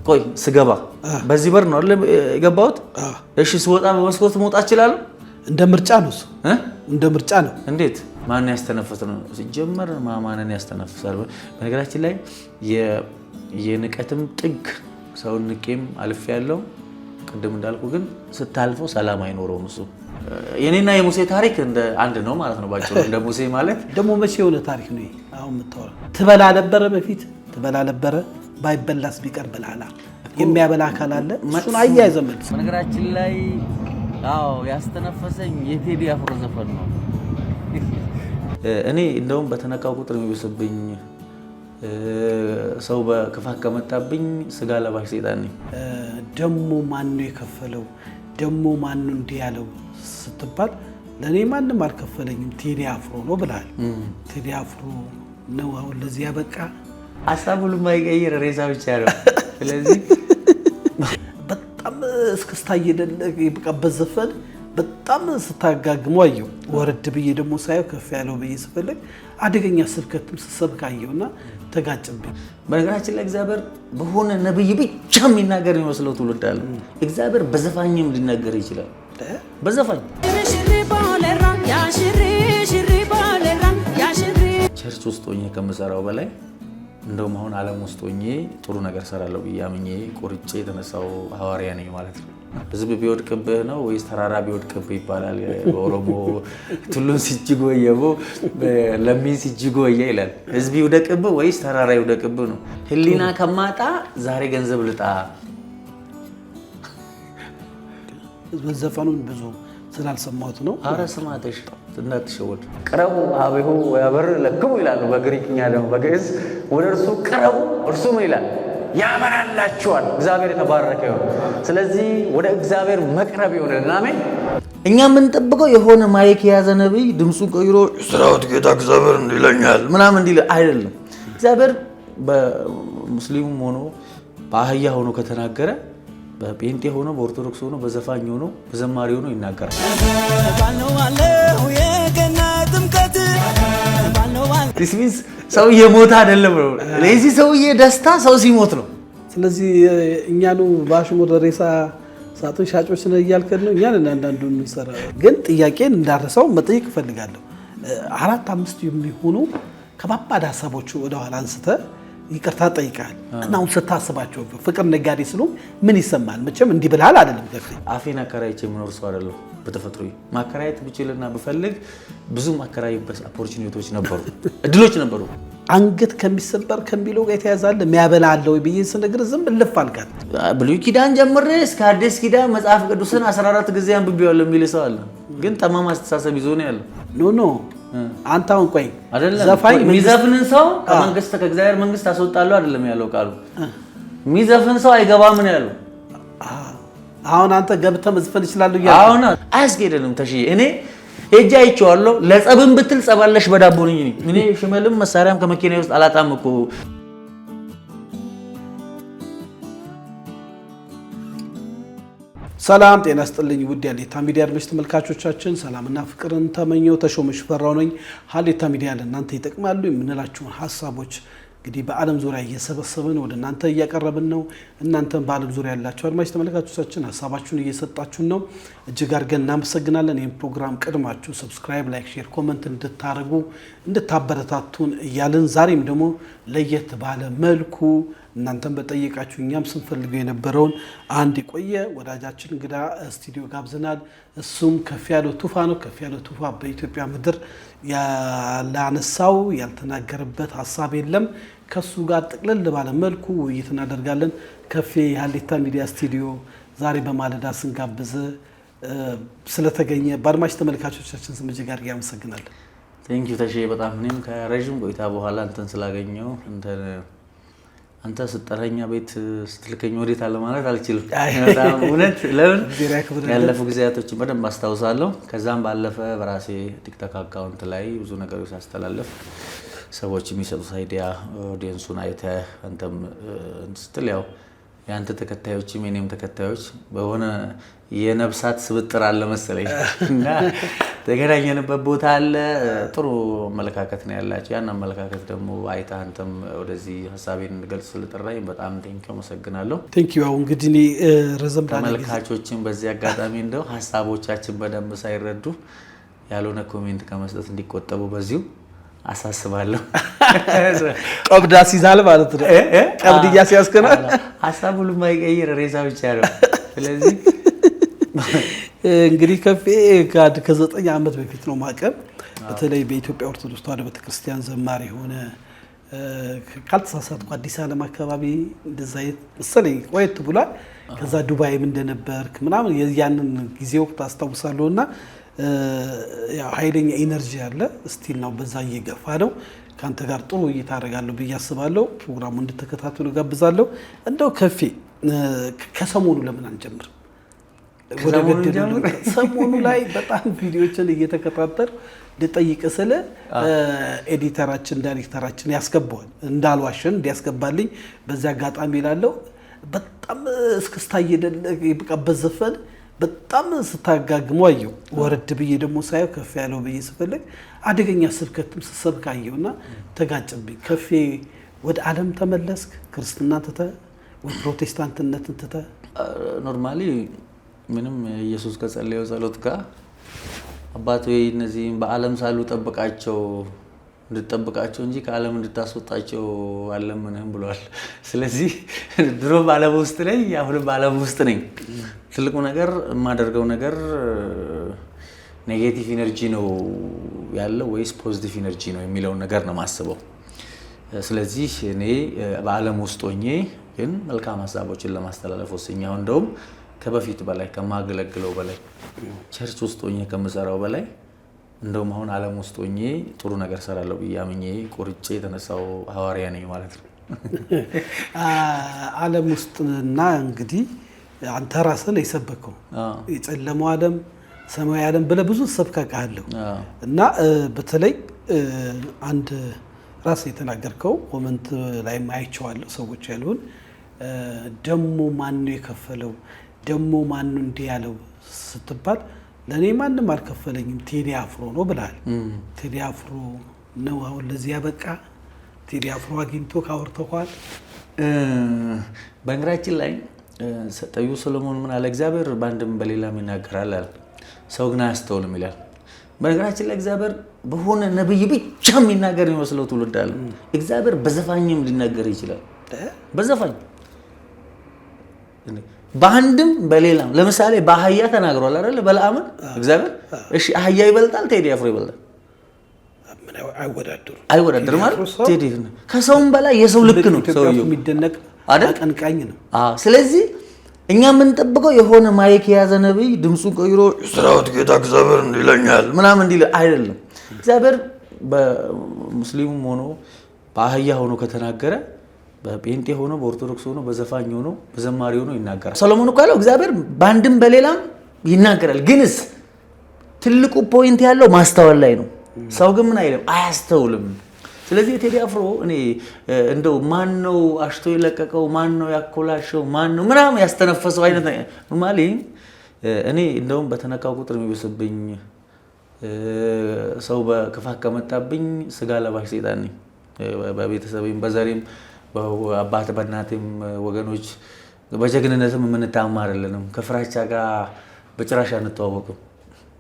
ቆይ ስገባ በዚህ በር ነው አይደል የገባሁት እሺ ስወጣ በመስኮት መውጣት ይችላል እንደ ምርጫ ነው እንደ ምርጫ ነው እንዴት ማን ያስተነፈሰ ነው ሲጀመር ማማነን ያስተነፈሳል በነገራችን ላይ የንቀትም ጥግ ሰው ንቄም አልፍ ያለው ቅድም እንዳልኩ ግን ስታልፈው ሰላም አይኖረውም እሱ የኔና የሙሴ ታሪክ እንደ አንድ ነው ማለት ነው ባጭሩ እንደ ሙሴ ማለት ደሞ መቼ የሆነ ታሪክ ነው አሁን መጣው ትበላ ነበር በፊት ትበላ ነበር ባይበላስ ቢቀር በላላ የሚያበላ አካል አለ እሱን አያይዘመድ በነገራችን ላይ አዎ ያስተነፈሰኝ የቴዲ አፍሮ ዘፈን ነው እኔ እንደውም በተነካው ቁጥር የሚብስብኝ ሰው በክፋት ከመጣብኝ ስጋ ለባሽ ሰይጣን ነኝ ደሞ ማን ነው የከፈለው ደሞ ማን ነው እንዲህ ያለው ስትባል ለኔ ማንንም አልከፈለኝም ቴዲ አፍሮ ነው ብላል ቴዲ አፍሮ ነው አሁን ለዚህ ያበቃ ሐሳብ ሁሉ ማይቀየር ሬሳ ብቻ ነው ስለዚህ በጣም እስከስታ እየደለቀ በቀበዝ ዘፈን በጣም ስታጋግመው አየው ወረድ ብዬ ደግሞ ሳይው ከፍ ያለው ብዬ ስፈልግ አደገኛ ስብከትም ሰብካየውና ተጋጭብኝ በነገራችን ላይ እግዚአብሔር በሆነ ነብይ ብቻ የሚናገር ይመስለው ትውልዳለ እግዚአብሔር በዘፋኝም ሊናገር ይችላል በዘፋኝ ቸርች ውስጥ ሆኜ ከምሰራው በላይ እንደውም አሁን ዓለም ውስጥ ሆኜ ጥሩ ነገር ሰራለሁ ብያምኜ ቆርጬ የተነሳው ሐዋርያ ነኝ ማለት ነው ህዝብ ቢወድቅብህ ነው ወይስ ተራራ ቢወድቅብህ ይባላል በኦሮሞ ቱሉን ሲጅጎየው ለሚን ሲጅጎየ ይላል ህዝብ ይወድቅብህ ወይስ ተራራ ይወድቅብህ ነው ህሊና ከማጣ ዛሬ ገንዘብ ልጣ ዘፈኑን ብዙ ስላልሰማሁት ነው አረ ስማተሽ እንዳትሸወድ ቅረቡ አቤሁ ወያበር ለክሙ ይላል በግሪክኛ ደግሞ በግዕዝ ወደ እርሱ ቅረቡ እርሱ ምን ይላል ያበራላችኋል እግዚአብሔር የተባረከ ይሁን ስለዚህ ወደ እግዚአብሔር መቅረብ ይሁንና አሜን እኛ የምንጠብቀው የሆነ ማይክ የያዘ ነብይ ድምጹን ቀይሮ ስራውት ጌታ እግዚአብሔር እንዲለኛል ምናምን እንዲል አይደለም እግዚአብሔር በሙስሊሙም ሆኖ በአህያ ሆኖ ከተናገረ በጴንጤ ሆኖ በኦርቶዶክስ ሆኖ በዘፋኝ ሆኖ በዘማሪ ሆኖ ይናገራል this means ሰው የሞታ አይደለም ነው ለዚህ ሰውዬ ደስታ ሰው ሲሞት ነው ስለዚህ እኛኑ ባሽሙር ሬሳ ሳጥን ሻጮች ነው እያልከን ነው እኛን አንዳንዱን እንሰራ ግን ጥያቄን እንዳረሰው መጠየቅ ፈልጋለሁ 4-5 የሚሆኑ ከባባድ ሐሳቦች ወደ ኋላ አንስተ ይቅርታ ጠይቃል እና አሁን ስታስባቸው ፍቅር ነጋዴ ስሉ ምን ይሰማል መቼም እንዲህ ብለሃል አይደለም ገፍኝ አፌን አከራይቼ ምኖር ሰው አይደለም በተፈጥሮዬ ማከራየት ብችልና ብፈልግ ብዙ ማከራይበት ኦፖርቹኒቲዎች ነበሩ እድሎች ነበሩ አንገት ከሚሰበር ከሚለው ጋር የተያዛለ የሚያበላለው ብዬ ስነግር ዝም ልፍ አልጋት ብሉይ ኪዳን ጀምሬ እስከ አዲስ ኪዳን መጽሐፍ ቅዱስን 14 ጊዜ አንብቤዋለሁ የሚል ሰው አለ ግን ተማማ አስተሳሰብ ይዞ ነው ያለው ኖ አንተ አሁን ቆይ ዘፋኝ ሚዘፍንን ሰው ከመንግስት ከእግዚአብሔር መንግስት አስወጣለሁ አይደለም ያለው ቃሉ ሚዘፍን ሰው አይገባም ነው ያለው አሁን አንተ ገብተህ መዝፈን ይችላል ይላል አሁን አያስገድልም ተሺ እኔ ሄጄ አይቼዋለሁ ለጸብም ብትል ጸባለሽ በዳቦ ነኝ እኔ ሽመልም መሳሪያም ከመኪናዬ ውስጥ አላጣም እኮ ሰላም ጤና ይስጥልኝ ውድ የሀሌታ ሚዲያ አድማጭ ተመልካቾቻችን ሰላምና ፍቅርን ተመኘው ተሾመ ሽፈራው ነኝ ሀሌታ ሚዲያ ለእናንተ ይጠቅማሉ የምንላችሁን ሐሳቦች እንግዲህ በዓለም ዙሪያ እየሰበሰብን ወደ እናንተ እያቀረብን ነው እናንተም በዓለም ዙሪያ ያላችሁ አድማጭ ተመልካቾቻችን ሐሳባችሁን እየሰጣችሁን ነው እጅግ አድርገን እናመሰግናለን ይህን ፕሮግራም ቀድማችሁ ሰብስክራይብ ላይክ ሼር ኮሜንት እንድታረጉ እንድታበረታቱን እያልን ዛሬም ደግሞ ለየት ባለ መልኩ እናንተም በጠየቃችሁ እኛም ስንፈልገው የነበረውን አንድ የቆየ ወዳጃችን እንግዳ ስቱዲዮ ጋብዘናል እሱም ከፍያለው ቱፋ ነው ከፍያለው ቱፋ በኢትዮጵያ ምድር ያላነሳው ያልተናገረበት ሐሳብ የለም ከሱ ጋር ጥቅልል ባለ መልኩ ውይይት እናደርጋለን ከፍ የሀሌታ ሚዲያ ስቱዲዮ ዛሬ በማለዳ ስንጋብዝ ስለተገኘ በአድማጭ ተመልካቾቻችን ስም እጅግ አድርጌ አመሰግናለሁ ቴንክ ዩ ተሺ በጣም እኔም ከረጅም ቆይታ በኋላ እንትን ስላገኘው አንተ ስጠራኛ ቤት ስትልከኝ ወዴት አለ ማለት አልችልም በጣም እውነት ለምን ያለፉ ጊዜያቶችን በደንብ አስታውሳለሁ ከዛም ባለፈ በራሴ ቲክቶክ አካውንት ላይ ብዙ ነገሮች አስተላልፍ ሰዎች የሚሰጡት አይዲያ ኦዲየንሱን አይተህ አንተም ስትል ያው ያንተ ተከታዮችም የኔም ተከታዮች በሆነ የነፍሳት ስብጥር አለ መሰለኝ እና ተገናኘንበት ቦታ አለ። ጥሩ አመለካከት ነው ያላችሁ። ያን አመለካከት ደግሞ አይተህ አንተም ወደዚህ ሀሳቤን እንድገልጽ ስለጠራኝ በጣም ቴንኪው አመሰግናለሁ። ቴንኪው። ያው እንግዲህ እኔ ረዘም ተመልካቾችን በዚህ አጋጣሚ እንደው ሀሳቦቻችን በደንብ ሳይረዱ ያልሆነ ኮሜንት ከመስጠት እንዲቆጠቡ በዚሁ አሳስባለሁ። ቀብድ አስይዛል ማለት ነው። ቀብድ እያስያዝከና ሀሳብ ሁሉ የማይቀይር ሬሳ ብቻ ነው። ስለዚህ እንግዲህ ከፌ ከ9 ዓመት በፊት ነው ማቀም በተለይ በኢትዮጵያ ኦርቶዶክስ ተዋሕዶ ቤተክርስቲያን ዘማሪ የሆነ ካልተሳሳትኩ አዲስ ዓለም አካባቢ እንደዛ መሰለኝ ቆየት ብሏል። ከዛ ዱባይም እንደነበርክ ምናምን ያንን ጊዜ ወቅት አስታውሳለሁና ያው ኃይለኛ ኢነርጂ አለ ስቲል ነው። በዛ እየገፋ ነው። ካንተ ጋር ጥሩ እይታ አደርጋለሁ ብዬ አስባለሁ። ፕሮግራሙ እንድትከታተሉ ጋብዛለሁ። እንደው ከፌ ከሰሞኑ ለምን አንጀምር? ወደ ገደሉ ሰሞኑ ላይ በጣም ቪዲዮችን እየተከታተል ልጠይቅ ስለ ኤዲተራችን ዳይሬክተራችን ያስገባዋል እንዳልዋሸን እንዲያስገባልኝ በዚህ አጋጣሚ እላለሁ። በጣም እስክስታ እየደለቀ በቀበዝ ዘፈን በጣም ስታጋግመው አየሁ። ወረድ ብዬ ደግሞ ሳየው ከፍ ያለው ብዬ ስፈልግ አደገኛ ስብከትም ስሰብክ አየሁና ተጋጨብኝ። ከፌ ወደ ዓለም ተመለስክ? ክርስትና ትተህ ወይ ፕሮቴስታንትነትን ትተህ? ኖርማሊ ምንም ኢየሱስ ከጸለየው ጸሎት ጋር አባት ወይ እነዚህም በዓለም ሳሉ ጠብቃቸው እንድትጠብቃቸው እንጂ ከዓለም እንድታስወጣቸው አልለምንህም ብሏል። ስለዚህ ድሮ በዓለም ውስጥ ነኝ፣ አሁንም በዓለም ውስጥ ነኝ። ትልቁ ነገር የማደርገው ነገር ኔጌቲቭ ኢነርጂ ነው ያለው ወይስ ፖዚቲቭ ኢነርጂ ነው የሚለውን ነገር ነው የማስበው። ስለዚህ እኔ በዓለም ውስጥ ሆኜ ግን መልካም ሀሳቦችን ለማስተላለፍ ወስኛው እንደውም ከበፊት በላይ ከማገለግለው በላይ ቸርች ውስጥ ሆኜ ከምሰራው በላይ እንደውም አሁን ዓለም ውስጥ ሆኜ ጥሩ ነገር ሰራለሁ ብዬ አምኜ ቁርጬ የተነሳው ሐዋርያ ነኝ ማለት ነው። ዓለም ውስጥና እንግዲህ አንተ ራስህ ነው የሰበከው የጨለመው ዓለም ሰማያዊ ዓለም ብለህ ብዙ ሰብከካለሁ እና በተለይ አንድ ራስህ የተናገርከው ኮመንት ላይ አይቼዋለሁ። ሰዎች ያሉን ደሞ ማን ነው የከፈለው ደሞ ማን ነው እንዲህ ያለው ስትባል ለኔ ማንም አልከፈለኝም ቴዲ አፍሮ ነው ብላል። ቴዲ አፍሮ ነው አሁን ለዚህ ያበቃ? ቴዲ አፍሮ አግኝቶ ካወርተዋል? በእንግራችን ላይ ጠዩ ሰሎሞን ምን አለ? እግዚአብሔር በአንድም በሌላም ይናገራል አለ፣ ሰው ግን አያስተውልም ይላል። በነገራችን ላይ እግዚአብሔር በሆነ ነብይ ብቻ የሚናገር የሚመስለው ትውልድ አለ። እግዚአብሔር በዘፋኝም ሊናገር ይችላል። በዘፋኝ በአንድም በሌላም ለምሳሌ በአህያ ተናግሯል አይደል? በለዓምን እግዚአብሔር እሺ አህያ ይበልጣል ቴዲ አፍሮ ይበልጣል? አይወዳደርም ማለት ቴዲ ከሰውም በላይ የሰው ልክ ነው። ሰውየው የሚደነቅ አቀንቃኝ ነው። ስለዚህ እኛ የምንጠብቀው የሆነ ማይክ የያዘ ነብይ ድምፁን ቀይሮ ሰራዊት ጌታ እግዚአብሔር እንዲለኛል ምናምን እንዲል አይደለም። እግዚአብሔር በሙስሊሙም ሆኖ በአህያ ሆኖ ከተናገረ በጴንጤ ሆኖ በኦርቶዶክስ ሆኖ በዘፋኝ ሆኖ በዘማሪ ሆኖ ይናገራል። ሰሎሞን እኮ ያለው እግዚአብሔር በአንድም በሌላም ይናገራል። ግንስ ትልቁ ፖይንት ያለው ማስተዋል ላይ ነው። ሰው ግን ምን አይልም፣ አያስተውልም። ስለዚህ ቴዲ አፍሮ እኔ እንደው ማን ነው አሽቶ የለቀቀው ማን ነው ያኮላሸው ማን ነው ምናምን ያስተነፈሰው አይነት ኖርማሊ እኔ እንደውም በተነካው ቁጥር የሚብስብኝ ሰው በክፋት ከመጣብኝ ስጋ ለባሽ ሰይጣን ነኝ። በቤተሰቤም በዘሬም በአባት በእናቴም ወገኖች በጀግንነትም የምንታማ አይደለንም። ከፍራቻ ጋር በጭራሽ አንተዋወቅም።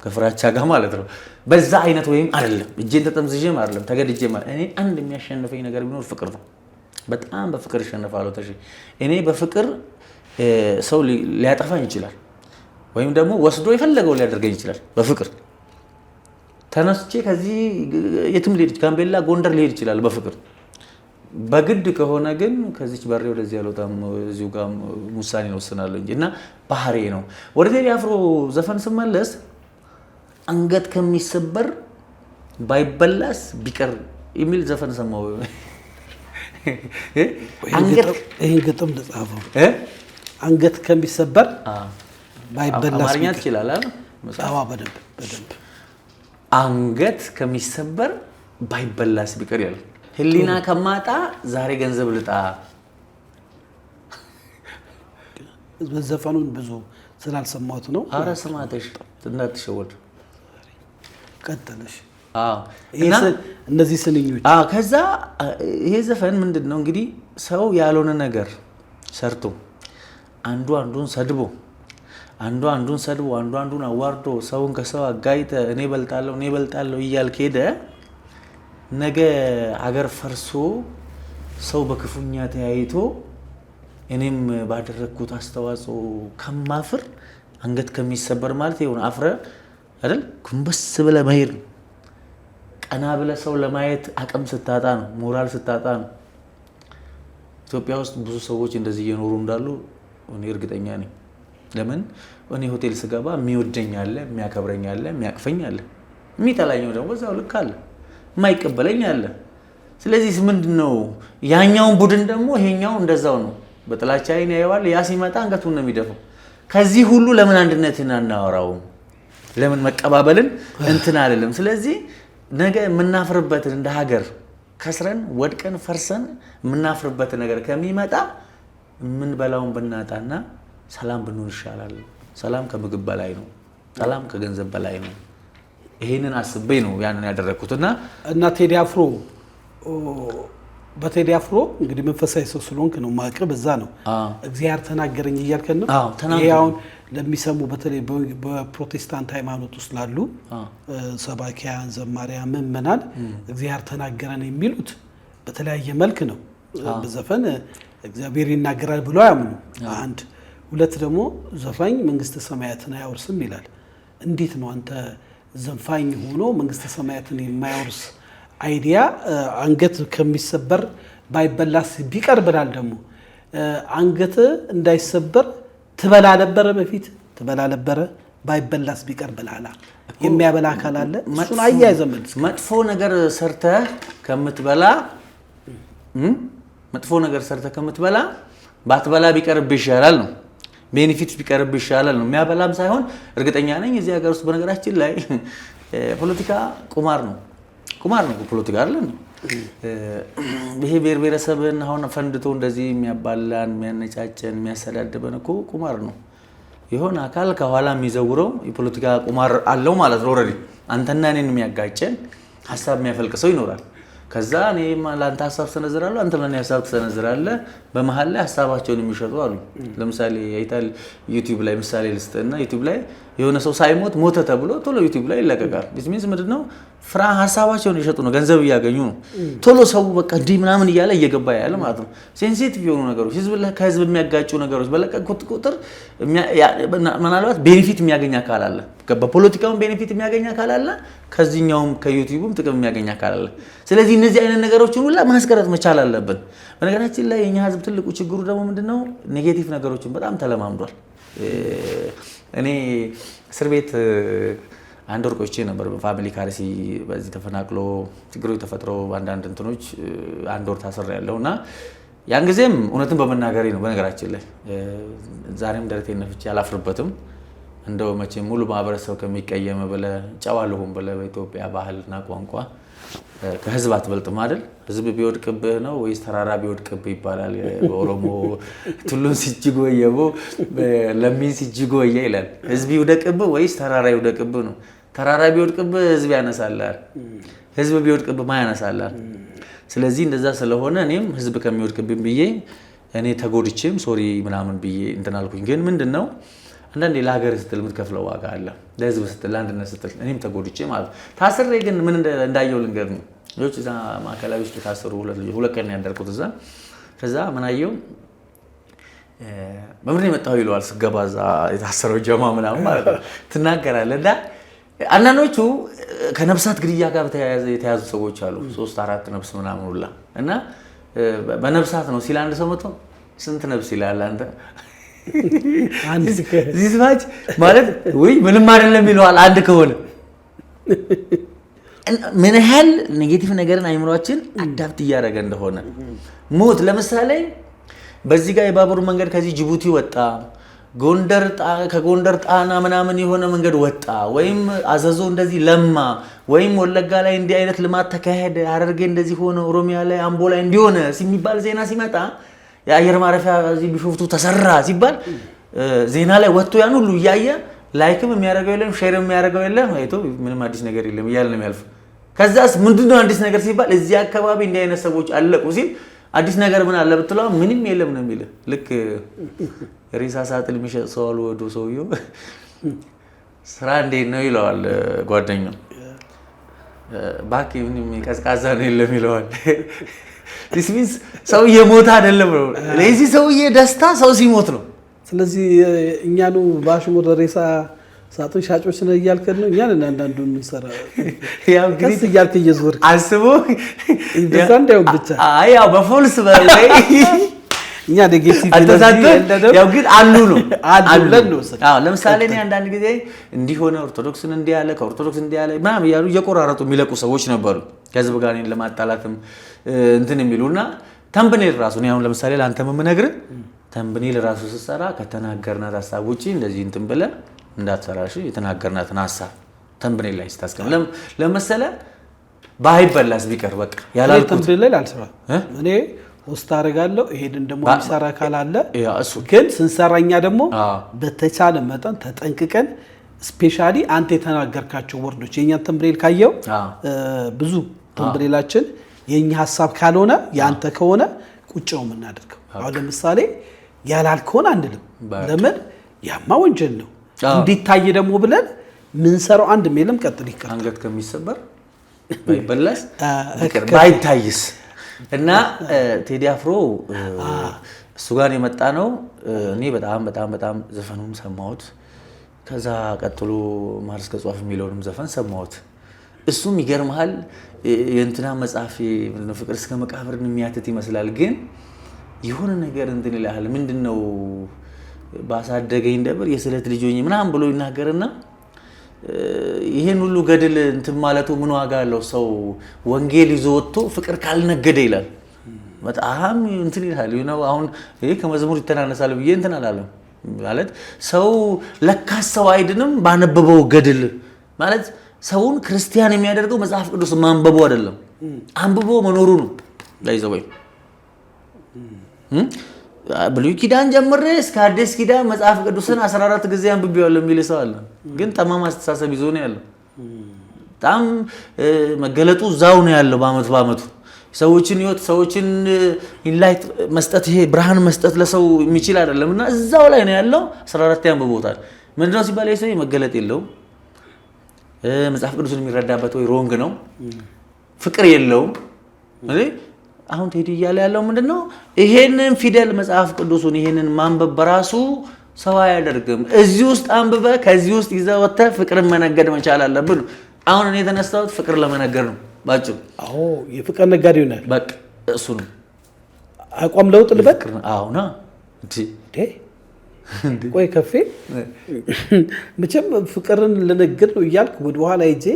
ከፍራቻ ጋር ማለት ነው። በዛ አይነት ወይም አይደለም እጄን ተጠምዝዤም አይደለም ተገድጄም እኔ አንድ የሚያሸንፈኝ ነገር ቢኖር ፍቅር ነው። በጣም በፍቅር ይሸነፋለሁ። እኔ በፍቅር ሰው ሊያጠፋኝ ይችላል ወይም ደግሞ ወስዶ የፈለገው ሊያደርገኝ ይችላል። በፍቅር ተነስቼ ከዚህ የትም ልሄድ ጋምቤላ ጎንደር ልሄድ ይችላል በፍቅር። በግድ ከሆነ ግን ከዚች በሬ ወደዚህ አልወጣም፣ እዚሁ ጋር ውሳኔ ወስናለሁ እንጂ እና ባህሪ ነው። ወደ ቴዲ አፍሮ ዘፈን ስመለስ አንገት ከሚሰበር ባይበላስ ቢቀር የሚል ዘፈን ሰማሁ። ይሄን ግጥም ልጻፈው። አንገት ከሚሰበር ባይበላስ አማርኛ ትችላለህ? አዎ በደንብ አንገት ከሚሰበር ባይበላስ ቢቀር ያለ ህሊና ከማጣ ዛሬ ገንዘብ ልጣ። ዘፈኑን ብዙ ስላልሰማሁት ነው። ኧረ ስማተሽ እንዳትሸወድ። ቀጠለሽ። እና እነዚህ ስንኞች ከዛ ይሄ ዘፈን ምንድነው እንግዲህ ሰው ያልሆነ ነገር ሰርቶ አንዱ አንዱን ሰድቦ አንዱ አንዱን አዋርዶ ሰውን ከሰው አጋይተ እኔ በልጣለሁ እያልክ ሄደ ነገ አገር ፈርሶ ሰው በክፉኛ ተያይቶ እኔም ባደረግኩት አስተዋጽኦ ከማፍር አንገት ከሚሰበር ማለት ይሁን አፍረ አይደል ኩንበስ ብለ መሄድ ቀና ብለ ሰው ለማየት አቅም ስታጣ ነው፣ ሞራል ስታጣ ነው። ኢትዮጵያ ውስጥ ብዙ ሰዎች እንደዚህ እየኖሩ እንዳሉ እኔ እርግጠኛ ነኝ። ለምን እኔ ሆቴል ስገባ የሚወደኝ አለ፣ የሚያከብረኝ አለ፣ የሚያቅፈኝ አለ፣ የሚጠላኝ ደግሞ እዛው ልክ አለ፣ የማይቀበለኝ አለ። ስለዚህ ምንድነው ያኛውን ቡድን ደግሞ ይሄኛው እንደዛው ነው። በጥላቻ አይን ያየዋል። ያ ሲመጣ አንገቱን ነው የሚደፋው። ከዚህ ሁሉ ለምን አንድነትን አናወራውም? ለምን መቀባበልን እንትን አይደለም? ስለዚህ ነገ የምናፍርበትን እንደ ሀገር ከስረን ወድቀን ፈርሰን የምናፍርበት ነገር ከሚመጣ የምንበላውን ብናጣና ሰላም ብንሆን ይሻላል። ሰላም ከምግብ በላይ ነው። ሰላም ከገንዘብ በላይ ነው። ይሄንን አስቤ ነው ያንን ያደረኩት እና ቴዲ አፍሮ በቴዲ አፍሮ እንግዲህ መንፈሳዊ ሰው ስለሆንክ ነው ማቀ በዛ ነው እግዚአብሔር ተናገረኝ እያልከን ነው። ይሄውን ለሚሰሙ በተለይ በፕሮቴስታንት ሃይማኖት ውስጥ ላሉ ሰባኪያን፣ ዘማሪያን፣ ምእመናን እግዚአብሔር ተናገረን የሚሉት በተለያየ መልክ ነው። በዘፈን እግዚአብሔር ይናገራል ብሎ ያምኑ። አንድ ሁለት ደግሞ ዘፋኝ መንግስተ ሰማያትን አያወርስም ይላል። እንዴት ነው አንተ ዘፋኝ ሆኖ መንግስተ ሰማያትን የማያወርስ አይዲያ አንገት ከሚሰበር ባይበላስ ቢቀር ብላል። ደግሞ አንገት እንዳይሰበር ትበላ ነበረ፣ በፊት ትበላ ነበረ፣ ባይበላስ ቢቀር ብላላ የሚያበላ አካል አለ። እሱን አያይዘመን መጥፎ ነገር ሰርተ ከምትበላ ባትበላ ቢቀርብ ይሻላል ነው። ቤኔፊት ቢቀርብ ይሻላል ነው። የሚያበላም ሳይሆን እርግጠኛ ነኝ እዚህ ሀገር ውስጥ በነገራችን ላይ ፖለቲካ ቁማር ነው ፖለቲካ አይደለም። ይሄ ብሔር ብሔረሰብን አሁን ፈንድቶ እንደዚህ የሚያባላን የሚያነጫጨን የሚያሰዳድበን እኮ ቁማር ነው። የሆነ አካል ከኋላ የሚዘውረው የፖለቲካ ቁማር አለው ማለት ነው። ኦልሬዲ አንተና እኔን የሚያጋጨን ሀሳብ የሚያፈልቅ ሰው ይኖራል። ከዛ እኔ ለአንተ ሀሳብ ተነዝራለሁ፣ አንተ ለኔ ሀሳብ ተነዝራለህ። በመሃል ላይ ሀሳባቸውን የሚሸጡ አሉ። ለምሳሌ አይታል ዩቲዩብ ላይ ምሳሌ ልስጥና ዩቲዩብ ላይ የሆነ ሰው ሳይሞት ሞተ ተብሎ ቶሎ ዩቲዩብ ላይ ይለቀቃል። this means ምንድነው ፍራ ሀሳባቸውን ይሸጡ ነው፣ ገንዘብ እያገኙ ነው። ቶሎ ሰው በቃ እንዲህ ምናምን እያለ እየገባ ያለ ማለት ነው። ሴንሲቲቭ የሆኑ ነገሮች ከህዝብ የሚያጋጩ ነገሮች በለቀቁት ቁጥር ምናልባት ቤኔፊት የሚያገኝ አካል አለ፣ በፖለቲካውም ቤኔፊት የሚያገኝ አካል አለ፣ ከዚህኛውም ከዩቲዩብም ጥቅም የሚያገኝ አካል አለ። ስለዚህ እነዚህ አይነት ነገሮችን ሁላ ማስቀረት መቻል አለብን። በነገራችን ላይ የኛ ህዝብ ትልቁ ችግሩ ደግሞ ምንድነው ኔጌቲቭ ነገሮችን በጣም ተለማምዷል። እኔ እስር ቤት አንድ ወር ቆይቼ ነበር በፋሚሊ ካርሲ በዚህ ተፈናቅሎ ችግሮች ተፈጥሮ አንዳንድ እንትኖች አንድ ወር ታስሬ ያለውና ያን ጊዜም እውነትን በመናገሬ ነው። በነገራችን ላይ ዛሬም ደረቴን ነፍቼ አላፍርበትም። እንደው መቼም ሙሉ ማህበረሰብ ከሚቀየም ብለ ጨዋለሁም ብለ በኢትዮጵያ ባህልና ቋንቋ ከህዝብ አትበልጥም አይደል? ህዝብ ቢወድቅብህ ነው ወይስ ተራራ ቢወድቅብህ ይባላል። በኦሮሞ ቱሉን ሲጅጎየቦ ለሚን ሲጅጎየ ይላል። ህዝብ ይወድቅብህ ወይስ ተራራ ይወድቅብህ ነው። ተራራ ቢወድቅብህ ህዝብ ያነሳላል፣ ህዝብ ቢወድቅብህ ማን ያነሳላል? ስለዚህ እንደዛ ስለሆነ እኔም ህዝብ ከሚወድቅብኝ ብዬ እኔ ተጎድቼም ሶሪ ምናምን ብዬ እንትን አልኩኝ። ግን ምንድነው አንዳንዴ ለሀገር ስትል የምትከፍለው ዋጋ አለ፣ ለህዝብ ስትል ለአንድነት ስትል። እኔም ተጎድቼ ማለት ታስሬ ግን ምን እንዳየው ልንገር ነው። ልጆች እዛ ማዕከላዊ ውስጥ ታስሩ ሁለት ቀን ያደርኩት እዛ። ከዛ ምን አየው በምንድን የመጣው ይለዋል ስገባ እዛ የታሰረው ጀማ ምናምን ማለት ነው ትናገራለህ። እና አንዳንዶቹ ከነፍሳት ግድያ ጋር የተያዙ ሰዎች አሉ፣ 3-4 ነፍስ ምናምን ሁላ እና በነፍሳት ነው ሲል አንድ ሰው መጥቶ ስንት ነፍስ ይላል አንተ እዚህ ስማች ማለት ወይ ምንም አይደለም ይለዋል። አንድ ከሆነ ምን ያህል ኔጌቲቭ ነገርን አይምሯችን አዳፕት እያደረገ እንደሆነ ሞት ለምሳሌ በዚህ ጋር የባቡር መንገድ ከዚህ ጅቡቲ ወጣ፣ ከጎንደር ጣና ምናምን የሆነ መንገድ ወጣ፣ ወይም አዘዞ እንደዚህ ለማ፣ ወይም ወለጋ ላይ እንዲህ አይነት ልማት ተካሄደ፣ ሐረርጌ እንደዚህ ሆነ፣ ኦሮሚያ ላይ አምቦ ላይ እንዲሆነ የሚባል ዜና ሲመጣ የአየር ማረፊያ እዚህ ቢሾፍቱ ተሰራ ሲባል ዜና ላይ ወጥቶ ያን ሁሉ እያየ ላይክም የሚያደርገው የለም ሼርም የሚያደርገው የለም አይቶ ምንም አዲስ ነገር የለም እያለ ነው የሚያልፈው። ከዛስ ምንድነው አዲስ ነገር ሲባል እዚህ አካባቢ እንዲህ አይነት ሰዎች አለቁ ሲል አዲስ ነገር ምን አለ ብትለው ምንም የለም ነው የሚል። ልክ ሬሳ ሳጥን የሚሸጥ ሰው አሉ ወዶ ሰውየው ስራ እንዴት ነው ይለዋል ጓደኛው። ባኪ ምንም ቀዝቃዛ ነው የለም ይለዋል። this means ሰውዬ ሞት አይደለም ነው ለዚህ ሰውዬ ደስታ ሰው ሲሞት ነው። ስለዚህ እኛኑ ባሽሙር ሬሳ ሳጥን ሻጮች ነው እያልከን ነው። እኛን አንዳንዱን እንሰራ ያው ግሪት እያልክ እየዞርክ አስቦ እንደዛንድ ያው ብቻ አይ ያው በፎልስ በላይ እኛ ኔጌቲቭ ያው ግን አሉ ነው አሉ ነው። አዎ ለምሳሌ እኔ አንዳንድ ጊዜ እንዲህ ሆነ ኦርቶዶክስን እንዲህ ያለ ከኦርቶዶክስ እንዲህ ያለ ምናምን ያሉ እየቆራረጡ የሚለቁ ሰዎች ነበሩ ከህዝብ ጋር እኔን ለማጣላትም እንትን የሚሉና ተምብኔል ራሱ ነው። አሁን ለምሳሌ ለአንተ የምነግርህ ተምብኔል ራሱ ስትሰራ ከተናገርናት ሐሳብ ውጪ እንደዚህ እንትን ብለህ እንዳትሰራሽ የተናገርናትን ሐሳብ ተምብኔል ላይ ስታስቀምጥ ለምሳሌ ባይበላስ ቢቀር በቃ ያላልኩት ተምብኔል ላይ አልሰራም እኔ ሆስት አደርጋለሁ። ይሄንን ደግሞ የሚሰራ ካላለ ግን ስንሰራኛ ደግሞ በተቻለ መጠን ተጠንቅቀን ስፔሻሊ አንተ የተናገርካቸው ወርዶች የኛን ተምብኔል ካየው ብዙ ተምብኔላችን የኛ ሐሳብ ካልሆነ ያንተ ከሆነ ቁጭው የምናደርገው። አሁን ለምሳሌ ያላልከውን አንልም። ለምን ያማ ወንጀል ነው እንዲታይ ደግሞ ብለን ምን ሰራው አንድ ሜልም ቀጥል ይከራል አንገት ከሚሰበር ባይበላስ ባይታይስ እና ቴዲ አፍሮ እሱ ጋር የመጣ ነው። እኔ በጣም ዘፈኑን ሰማሁት። ከዛ ቀጥሎ ማርስ ከጽዋፍ የሚለውንም ዘፈን ሰማሁት። እሱም ይገርምሃል የእንትና መጽሐፍ ፍቅር እስከ መቃብርን የሚያትት ይመስላል ግን የሆነ ነገር እንትን ይላል ምንድነው ባሳደገኝ ደብር የስለት ልጆኝ ምናምን ብሎ ይናገርና ይሄን ሁሉ ገድል እንትን ማለቱ ምን ዋጋ አለው? ሰው ወንጌል ይዞ ወጥቶ ፍቅር ካልነገደ ይላል። በጣም እንትን ይላል ነው። አሁን ይሄ ከመዝሙር ይተናነሳል ብዬ እንትን አላለም ማለት ሰው ለካስ ሰው አይድንም ባነበበው ገድል ማለት ሰውን ክርስቲያን የሚያደርገው መጽሐፍ ቅዱስ ማንበቡ አይደለም አንብቦ መኖሩ ነው። ላይዘው ብሉይ ኪዳን ጀምሬ እስከ አዲስ ኪዳን መጽሐፍ ቅዱስን 14 ጊዜ አንብቤዋለሁ የሚል ሰው አለ። ግን ጠማማ አስተሳሰብ ይዞ ነው ያለው። በጣም መገለጡ እዛው ነው ያለው። በአመቱ ሰዎችን ህይወት ሰዎችን ኢንላይት መስጠት ይሄ ብርሃን መስጠት ለሰው የሚችል አይደለምና እዛው ላይ ነው ያለው። 14 ያንብቦታል። ምንድነው ሲባል ይሄ መገለጥ የለውም። መጽሐፍ ቅዱስን የሚረዳበት ወይ ሮንግ ነው። ፍቅር የለውም። አሁን ቴዲ እያለ ያለው ምንድነው ይሄንን ፊደል መጽሐፍ ቅዱስን ይሄንን ማንበብ በራሱ ሰው አያደርግም። እዚህ ውስጥ አንብበ ከዚህ ውስጥ ይዘህ ወጥተህ ፍቅርን መነገድ መቻል አለብን። አሁን እኔ የተነሳሁት ፍቅር ለመነገር ነው ባጭሩ። አዎ የፍቅር ነጋዴ ይሆናል በቃ እሱ ነው አቋም ለውጥ ልበቅ። አሁን ቆይ ከፌ መቼም ፍቅርን ልነግድ ነው እያልክ ወደ ኋላ ሂጄ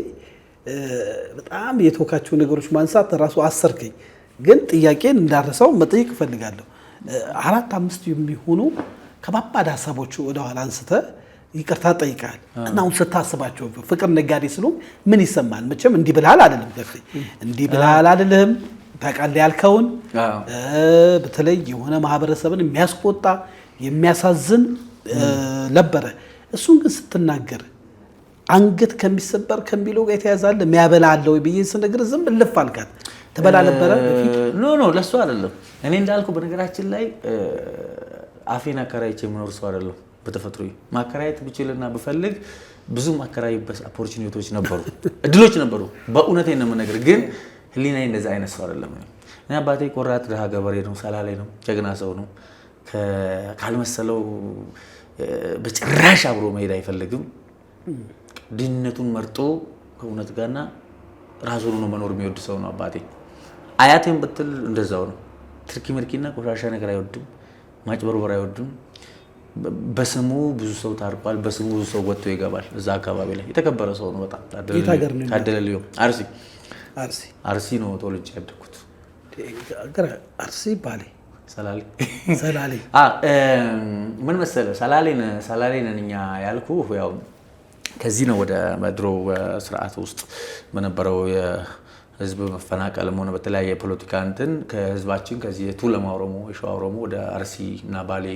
በጣም የተወካቸው ነገሮች ማንሳት ራሱ አሰርከኝ። ግን ጥያቄን እንዳረሳው መጠየቅ እፈልጋለሁ። 4-5 የሚሆኑ ከባባድ ሀሳቦች ወደ ኋላ አንስተ ይቅርታ ጠይቃል እና አሁን ስታስባቸው ፍቅር ነጋዴ ስለሆንክ ምን ይሰማል? መቼም እንዲህ ብለሃል አይደለም ከፌ እንዲህ ብለሃል አይደለም ታውቃለህ ያልከውን በተለይ የሆነ ማህበረሰብን የሚያስቆጣ የሚያሳዝን ነበረ። እሱን ግን ስትናገር አንገት ከሚሰበር ከሚለው ጋር የተያዛለ የሚያበላለው ብዬ ስነግር ዝም ልፍ አልካት ተበላ ነበረ በፊት ኖ ለሱ አይደለም። እኔ እንዳልኩ በነገራችን ላይ አፌን አከራይቼ የምኖር ሰው አይደለም። በተፈጥሮ ማከራየት ብችልና ብፈልግ ብዙ ማከራይበት ኦፖርቹኒቲዎች ነበሩ፣ እድሎች ነበሩ። በእውነቴ ነው የምነግርህ። ግን ህሊናዬ እንደዛ አይነት ሰው አይደለም። እኔ አባቴ ቆራጥ ድሃ ገበሬ ነው፣ ሰላሌ ነው፣ ጀግና ሰው ነው። ካልመሰለው በጭራሽ አብሮ መሄድ አይፈልግም። ድህነቱን መርጦ ከእውነት ጋርና ራሱን ነው መኖር የሚወድ ሰው ነው አባቴ። አያቴም ብትል እንደዛው ነው። ትርኪ ምርኪና ቆሻሻ ነገር አይወድም፣ ማጭበርበር አይወድም። በስሙ ብዙ ሰው ታርቋል፣ በስሙ ብዙ ሰው ወጥቶ ይገባል። እዛ አካባቢ ላይ የተከበረ ሰው ነው በጣም ታደለልዩ። አርሲ ነው ተወልጄ ያደኩት። አርሲ ባሌ ሰላሌ ምን መሰለህ ሰላሌ ነን እኛ ያልኩህ ያው ከዚህ ነው ወደ መድሮ ስርዓት ውስጥ በነበረው የህዝብ መፈናቀልም ሆነ በተለያየ ፖለቲካ እንትን ከህዝባችን ከዚህ የቱለማ ኦሮሞ የሸዋ ኦሮሞ ወደ አርሲ እና ባሌ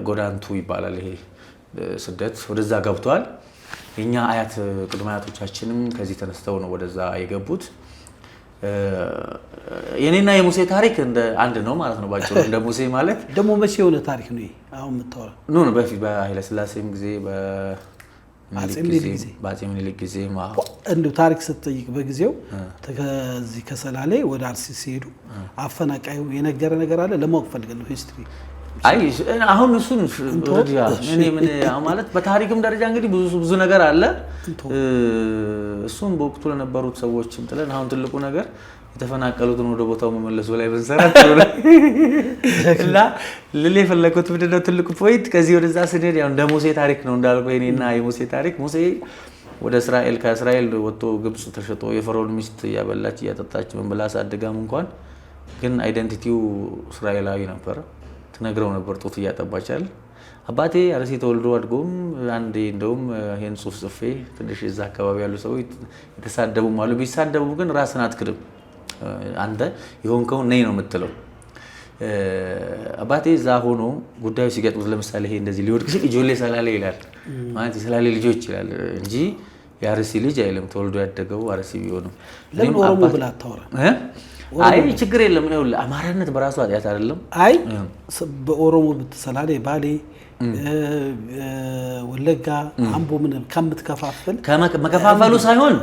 ጎዳንቱ ይባላል ይሄ ስደት ወደዛ ገብቷል። የኛ አያት ቅድመ አያቶቻችንም ከዚህ ተነስተው ነው ወደዛ የገቡት። የኔና የሙሴ ታሪክ እንደ አንድ ነው ማለት ነው ባጭሩ። እንደ ሙሴ ማለት ደግሞ መቼ የሆነ ታሪክ ነው አሁን የምታወራው? ነው በፊት በኃይለ ሥላሴም ጊዜ በአፄ ምኒልክ ጊዜ እንደው ታሪክ ስትጠይቅ በጊዜው ከዚህ ከሰላሌ ወደ አርሲ ሲሄዱ አፈናቃዩ የነገረ ነገር አለ ለማወቅ ፈልገን ነው ሂስትሪ። አይ አሁን እሱን እኔ ምን ማለት በታሪክም ደረጃ እንግዲህ ብዙ ነገር አለ። እሱን በወቅቱ ለነበሩት ሰዎችም ጥለን አሁን ትልቁ ነገር የተፈናቀሉትን ወደ ቦታው መመለሱ ላይ ብንሰራ እና ልል የፈለኩት ምንድነው ትልቁ ፖይንት ከዚህ ወደዛ ስንሄድ ያው እንደ ሙሴ ታሪክ ነው እንዳልኩ የኔና የሙሴ ታሪክ። ሙሴ ወደ እስራኤል ከእስራኤል ወጥቶ ግብጽ ተሸጦ የፈርዖን ሚስት እያበላች እያጠጣች ምን ብላ አሳድጋም እንኳን ግን አይደንቲቲው እስራኤላዊ ነበር። ትነግረው ነበር ጡት እያጠባቻል። አባቴ አርሲ ተወልዶ አድጎም አንዴ እንደውም ይሄን ጽሁፍ ጽፌ ትንሽ እዛ አካባቢ ያሉ ሰዎች የተሳደቡም አሉ። ቢሳደቡ ግን ራስን አትክድም አንተ የሆንከው ነኝ ነው የምትለው። አባቴ እዛ ሆኖ ጉዳዩ ሲገጥሙት ለምሳሌ ይሄ እንደዚህ ሊወድቅ ሲል ጆሌ ሰላሌ ይላል ማለት የሰላሌ ልጆች ይላል እንጂ የአርሲ ልጅ አይልም። ተወልዶ ያደገው አርሲ ቢሆንም ለምን ኦሮሞ ብላ አታወራ? አይ ችግር የለም። ይኸውልህ አማራነት በራሱ ኃጢአት አይደለም። አይ በኦሮሞ ብትሰላሌ ባሌ ወለጋ አምቦ ምን ከምትከፋፍል መከፋፈሉ ሳይሆን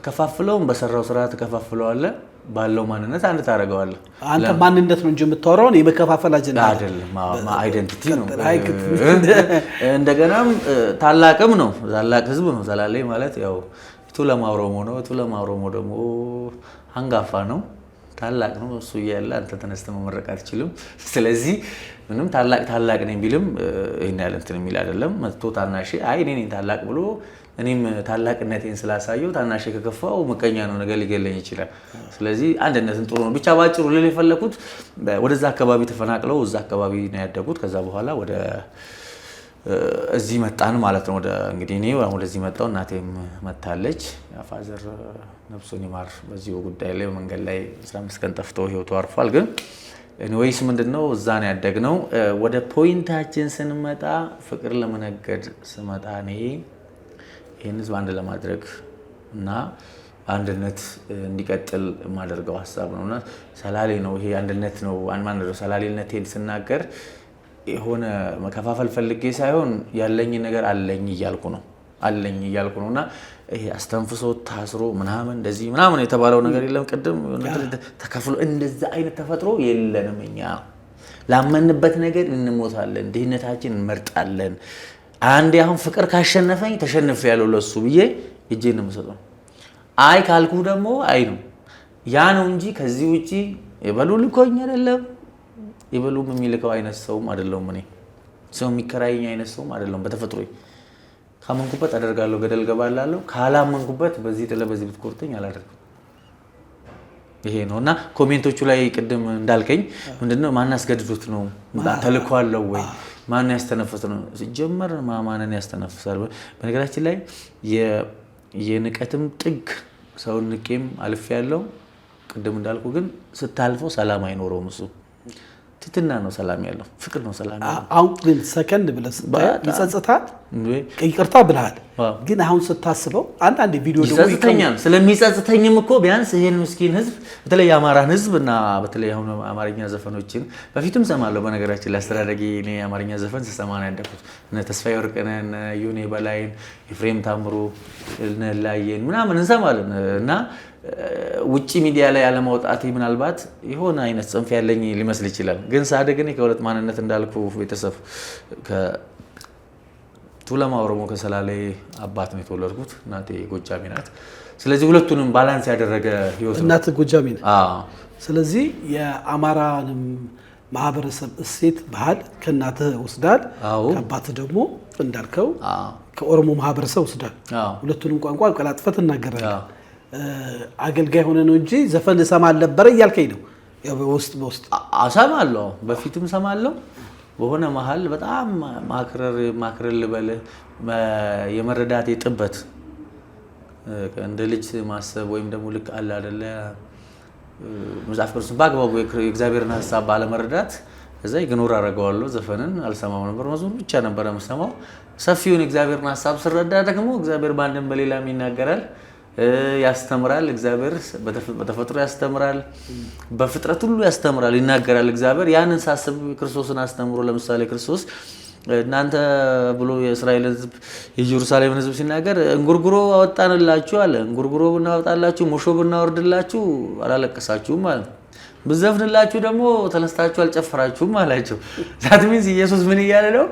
ከፋፍለውም በሰራው ስራ ተከፋፍለዋለህ ባለው ማንነት አንድ ታደርገዋለህ። አንተ ማንነት ነው እንጂ የምታወራው የመከፋፈል አጀንዳ አይደለም። አይደንቲቲ ነው። እንደገናም ታላቅም ነው። ታላቅ ህዝብ ነው ሰላሌ ማለት ያው ቱለማ ኦሮሞ ነው። ቱለማ ኦሮሞ ደግሞ አንጋፋ ነው፣ ታላቅ ነው። እሱ እያለ አንተ ተነስተህ መመረቅ አትችልም። ስለዚህ ምንም ታላቅ ነኝ ቢልም ይሄን ያለ እንትን የሚል አይደለም። መጥቶ ታናሼ አይ እኔ ነኝ ታላቅ ብሎ እኔም ታላቅነቴን ስላሳየው ታናሼ ከከፋው ምቀኛ ነው ነገር ሊገለኝ ይችላል። ስለዚህ አንድነትን ጥሩ ነው። ብቻ ባጭሩ ልል የፈለኩት ወደዛ አካባቢ ተፈናቅለው እዛ አካባቢ ነው ያደጉት። ከዛ በኋላ ወደ እዚህ መጣን ማለት ነው። ወደ እንግዲህ እኔ ወደዚህ መጣው፣ እናቴም መታለች። ፋዘር ነፍሱን ይማር በዚሁ ጉዳይ ላይ መንገድ ላይ 15 ቀን ጠፍቶ ህይወቱ አርፏል። ግን ወይስ ምንድነው እዛ ነው ያደግነው። ወደ ፖይንታችን ስንመጣ ፍቅር ለመነገድ ስመጣ እኔ ይህን ህዝብ አንድ ለማድረግ እና አንድነት እንዲቀጥል የማደርገው ሀሳብ ነውና ሰላሌ ነው ይሄ አንድነት ነው። አንማንደው ሰላሌነቴን ስናገር የሆነ መከፋፈል ፈልጌ ሳይሆን ያለኝ ነገር አለኝ እያልኩ ነውና ይሄ አስተንፍሶ ታስሮ ምናምን እንደዚህ ምናምን የተባለው ነገር የለም። ቅድም ተከፍሎ እንደዛ አይነት ተፈጥሮ የለንም። እኛ ላመንበት ነገር እንሞታለን፣ ድህነታችን እንመርጣለን። አንዴ አሁን ፍቅር ካሸነፈኝ ተሸንፍ ያለው ለሱ ብዬ እጄን ነው የምሰጠው። አይ ካልኩ ደግሞ አይ ነው ያ ነው እንጂ ከዚህ ውጪ የበሉ ልኮኝ አይደለም። የበሉም የሚልከው አይነት ሰውም አይደለም። እኔ ሰው የሚከራየኝ አይነት ሰውም አይደለም በተፈጥሮዬ። ካመንኩበት አደርጋለሁ፣ ገደል ገባላለሁ። ካላመንኩበት በዚህ ጥለ በዚህ ብትቆርጠኝ አላደርግም። ይሄ ነውና ኮሜንቶቹ ላይ ቅድም እንዳልከኝ ምንድነው ማን አስገድዶት ነው ተልኳለው ወይ ማን ያስተነፈሰ ነው? ሲጀመር ማማነን ያስተነፍሳል። በነገራችን ላይ የንቀትም ጥግ ሰውን ንቄም አልፍ ያለው ቅድም እንዳልኩ ግን ስታልፈው ሰላም አይኖረውም። እሱ ትትና ነው ሰላም ያለው፣ ፍቅር ነው ሰላም ያለው። አሁን ግን ሰከንድ ብለህ ይጸጽታል። ይቅርታ ብለሃል፣ ግን አሁን ስታስበው አንዳንድ ቪዲዮ ደግሞ ይጸጽተኛል። ስለሚጸጽተኝም እኮ ቢያንስ ይሄን ምስኪን ህዝብ በተለይ የአማራን ህዝብ እና በተለይ አሁን አማርኛ ዘፈኖችን በፊትም ሰማለሁ። በነገራችን ላይ አስተዳደጊ እኔ የአማርኛ ዘፈን ስሰማ ነው ያደኩት። እነ ተስፋዬ ወርቅነህ፣ እነ ዩኔ በላይን፣ ኤፍሬም ታምሩ፣ እነ ላየን ምናምን እንሰማለን እና ውጪ ሚዲያ ላይ ያለማውጣቴ ምናልባት የሆነ አይነት ጽንፍ ያለኝ ሊመስል ይችላል። ግን ሳደግ እኔ ከሁለት ማንነት እንዳልኩ ቤተሰብ ከቱለማ ኦሮሞ ከሰላሌ አባት ነው የተወለድኩት። እናቴ ጎጃሜ ናት። ስለዚህ ሁለቱንም ባላንስ ያደረገ ህይወት ነው። እናት ጎጃሜ ናት። ስለዚህ የአማራንም ማህበረሰብ እሴት ባህል ከእናትህ ወስዳል፣ ከአባትህ ደግሞ እንዳልከው ከኦሮሞ ማህበረሰብ ወስዳል። ሁለቱንም ቋንቋ ቀላጥፈት እናገራለን። አገልጋይ ሆነ ነው እንጂ ዘፈን ሰማ አልነበረ እያልከኝ ነው? ያው በውስጥ እሰማለሁ፣ በፊትም ሰማለሁ። በሆነ መሀል በጣም ማክረር ልበልህ የመረዳት የጥበት እንደ ልጅ ማሰብ ወይም ደግሞ ልክ አለ አይደለ መጽሐፍ ቅዱስን በአግባቡ የእግዚአብሔርን ሀሳብ ባለመረዳት ከዛ ኢግኖር አደረገዋለሁ። ዘፈንን አልሰማም ነበር፣ መዝሙር ብቻ ነበር የምሰማው። ሰፊውን እግዚአብሔርን ሐሳብ ስረዳ ደግሞ እግዚአብሔር በአንድም በሌላም ይናገራል፣ ያስተምራል። እግዚአብሔር በተፈጥሮ ያስተምራል፣ በፍጥረት ሁሉ ያስተምራል፣ ይናገራል እግዚአብሔር። ያንን ሳስብ ክርስቶስን አስተምሮ ለምሳሌ ክርስቶስ እናንተ ብሎ የእስራኤል ሕዝብ የኢየሩሳሌም ሕዝብ ሲናገር እንጉርጉሮ አወጣንላችሁ አለ። እንጉርጉሮ ብናወጣላችሁ ሙሾ ብናወርድላችሁ አላለቀሳችሁም ማለት ነው። ብዘፍንላችሁ ደግሞ ተነስታችሁ አልጨፈራችሁም አላቸው። ዛት ሚንስ ኢየሱስ ምን እያለ ነው?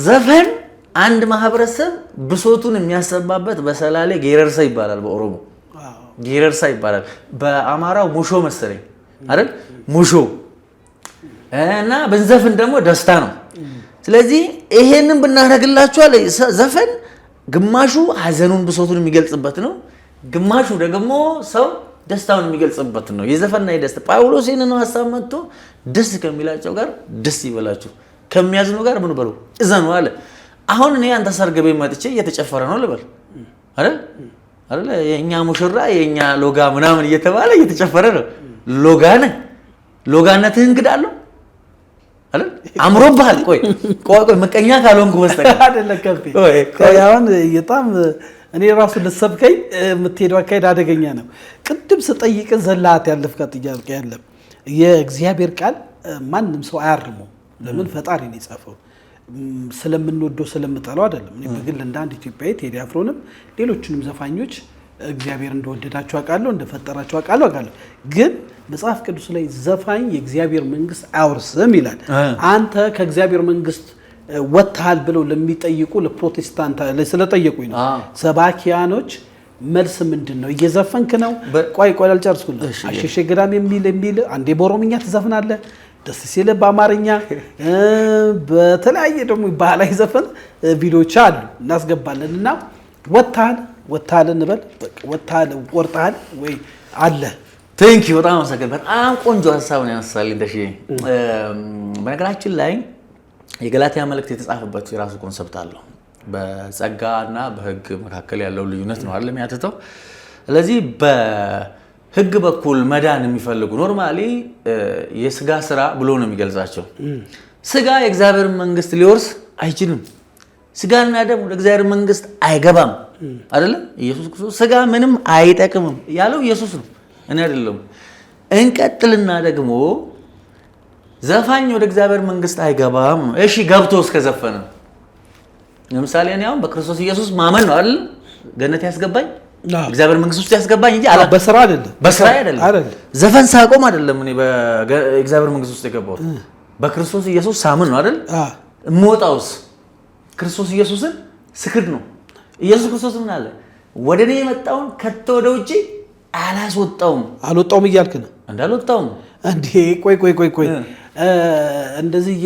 ዘፈን አንድ ማህበረሰብ ብሶቱን የሚያሰባበት በሰላሌ ጌረርሳ ይባላል፣ በኦሮሞ ጌረርሳ ይባላል፣ በአማራው ሙሾ መሰለኝ አይደል? ሙሾ እና ብንዘፍን ደግሞ ደስታ ነው። ስለዚህ ይሄንን ብናደርግላችሁ አለ ዘፈን ግማሹ ሀዘኑን ብሶቱን የሚገልጽበት ነው፣ ግማሹ ደግሞ ሰው ደስታውን የሚገልጽበት ነው። የዘፈንና የደስታ ጳውሎስ ይሄንን ሐሳብ መጥቶ ደስ ከሚላቸው ጋር ደስ ይበላችሁ፣ ከሚያዝኑ ጋር ምን በሉ እዘኑ አለ። አሁን እኔ አንተ ሰርግ ቤት መጥቼ እየተጨፈረ ነው ልበል አይደል? የኛ ሙሽራ የኛ ሎጋ ምናምን እየተባለ እየተጨፈረ ነው። ሎጋ ነህ፣ ሎጋነትህን እንግዳለሁ አይደል? አምሮብሃል። ቆይ ምቀኛ ካልሆንኩ በስተቀር አይደለም ከብቴ። ቆይ አሁን በጣም እኔ ራሱ ልትሰብከኝ የምትሄደው አካሄድ አደገኛ ነው። ቅድም ስጠይቅ ዘላት ያለፍካት ጥያቄ ያለ የእግዚአብሔር ቃል ማንም ሰው አያርመው። ለምን? ፈጣሪ ነው የጻፈው። ስለምንወደው ስለምጠላው አይደለም። እኔ በግል እንደ አንድ ኢትዮጵያዊ ቴዲ አፍሮንም ሌሎችንም ዘፋኞች እግዚአብሔር እንደወደዳቸው አውቃለሁ፣ እንደፈጠራቸው አውቃለሁ። ግን መጽሐፍ ቅዱስ ላይ ዘፋኝ የእግዚአብሔር መንግስት አያወርስም ይላል። አንተ ከእግዚአብሔር መንግስት ወጥተሃል ብለው ለሚጠይቁ ለፕሮቴስታንት ስለጠየቁኝ ነው ሰባኪያኖች መልስ ምንድን ነው? እየዘፈንክ ነው? ቆይ አልጨርስኩልህ። አሸሼ ገዳም የሚል አንዴ በኦሮምኛ ትዘፍናለህ፣ ደስ ሲል በአማርኛ፣ በተለያየ ደግሞ ባህላዊ ዘፈን ቪዲዮዎች አሉ እናስገባለን። እና ወጥተሃል እንበል፣ ወጥተሃል ቆርጠሃል ወይ አለ። ቴንክ ዩ በጣም አመሰግናለሁ። በጣም ቆንጆ ሀሳብ ነው ያነሳልኝ ደሽ። በነገራችን ላይ የገላትያ መልእክት የተጻፈበት የራሱ ኮንሰፕት አለው። በጸጋና በህግ መካከል ያለው ልዩነት ነው አይደል የሚያትተው። ስለዚህ በህግ በኩል መዳን የሚፈልጉ ኖርማሊ የስጋ ስራ ብሎ ነው የሚገልጻቸው። ስጋ የእግዚአብሔር መንግስት ሊወርስ አይችልም። ስጋና ደም ወደ እግዚአብሔር መንግስት አይገባም አይደል? ኢየሱስ ክርስቶስ ስጋ ምንም አይጠቅምም ያለው ኢየሱስ ነው፣ እኔ አይደለም። እንቀጥልና ደግሞ ዘፋኝ ወደ እግዚአብሔር መንግስት አይገባም። እሺ ገብቶ እስከዘፈነ ለምሳሌ እኔ አሁን በክርስቶስ ኢየሱስ ማመን ነው አይደል ገነት ያስገባኝ እግዚአብሔር መንግስት ውስጥ ያስገባኝ እንጂ በስራ አይደለም፣ በስራ አይደለም። ዘፈን ሳቆም አይደለም እኔ በእግዚአብሔር መንግስት ውስጥ የገባሁት በክርስቶስ ኢየሱስ ሳምን ነው አይደል? እምወጣውስ ክርስቶስ ኢየሱስን ስክድ ነው። ኢየሱስ ክርስቶስ ምን አለ? ወደ እኔ የመጣውን ከቶ ወደ ውጪ አልወጣውም እያልክ ነው? እንዳልወጣውም እንዴ? ቆይ እንደዚህ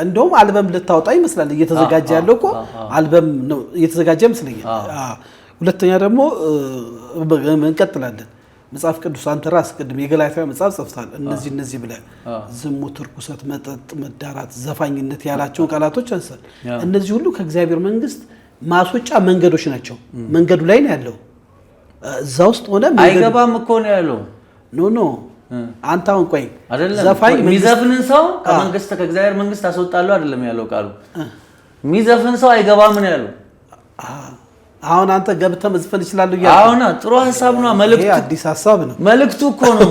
እንደውም አልበም ልታወጣ ይመስላል እየተዘጋጀ ያለው እኮ አልበም ነው እየተዘጋጀ ይመስለኛል። ሁለተኛ ደግሞ እንቀጥላለን። መጽሐፍ ቅዱስ አንተ ራስህ ቅድም የገላትያ መጽሐፍ ጽፈሃል። እነዚህ ብለህ ዝሙት፣ ርኩሰት፣ መጠጥ፣ መዳራት፣ ዘፋኝነት ያላቸውን ቃላቶች አንሳል። እነዚህ ሁሉ ከእግዚአብሔር መንግስት ማስወጫ መንገዶች ናቸው። መንገዱ ላይ ነው ያለው። እዛ ውስጥ ሆነ አይገባም እኮ ነው ያለው። ኖ አንተ አሁን ቆይ ዘፋኝ የሚዘፍንን ሰው ከመንግስት ከእግዚአብሔር መንግስት አስወጣለሁ አይደለም ያለው ቃሉ። የሚዘፍን ሰው አይገባም ነው ያለው። አሁን አንተ ገብተህ መዝፈን ይችላል ይላል። አሁን ጥሩ ሐሳብ ነው። መልእክቱ አዲስ ሐሳብ ነው። መልእክቱ እኮ ነው።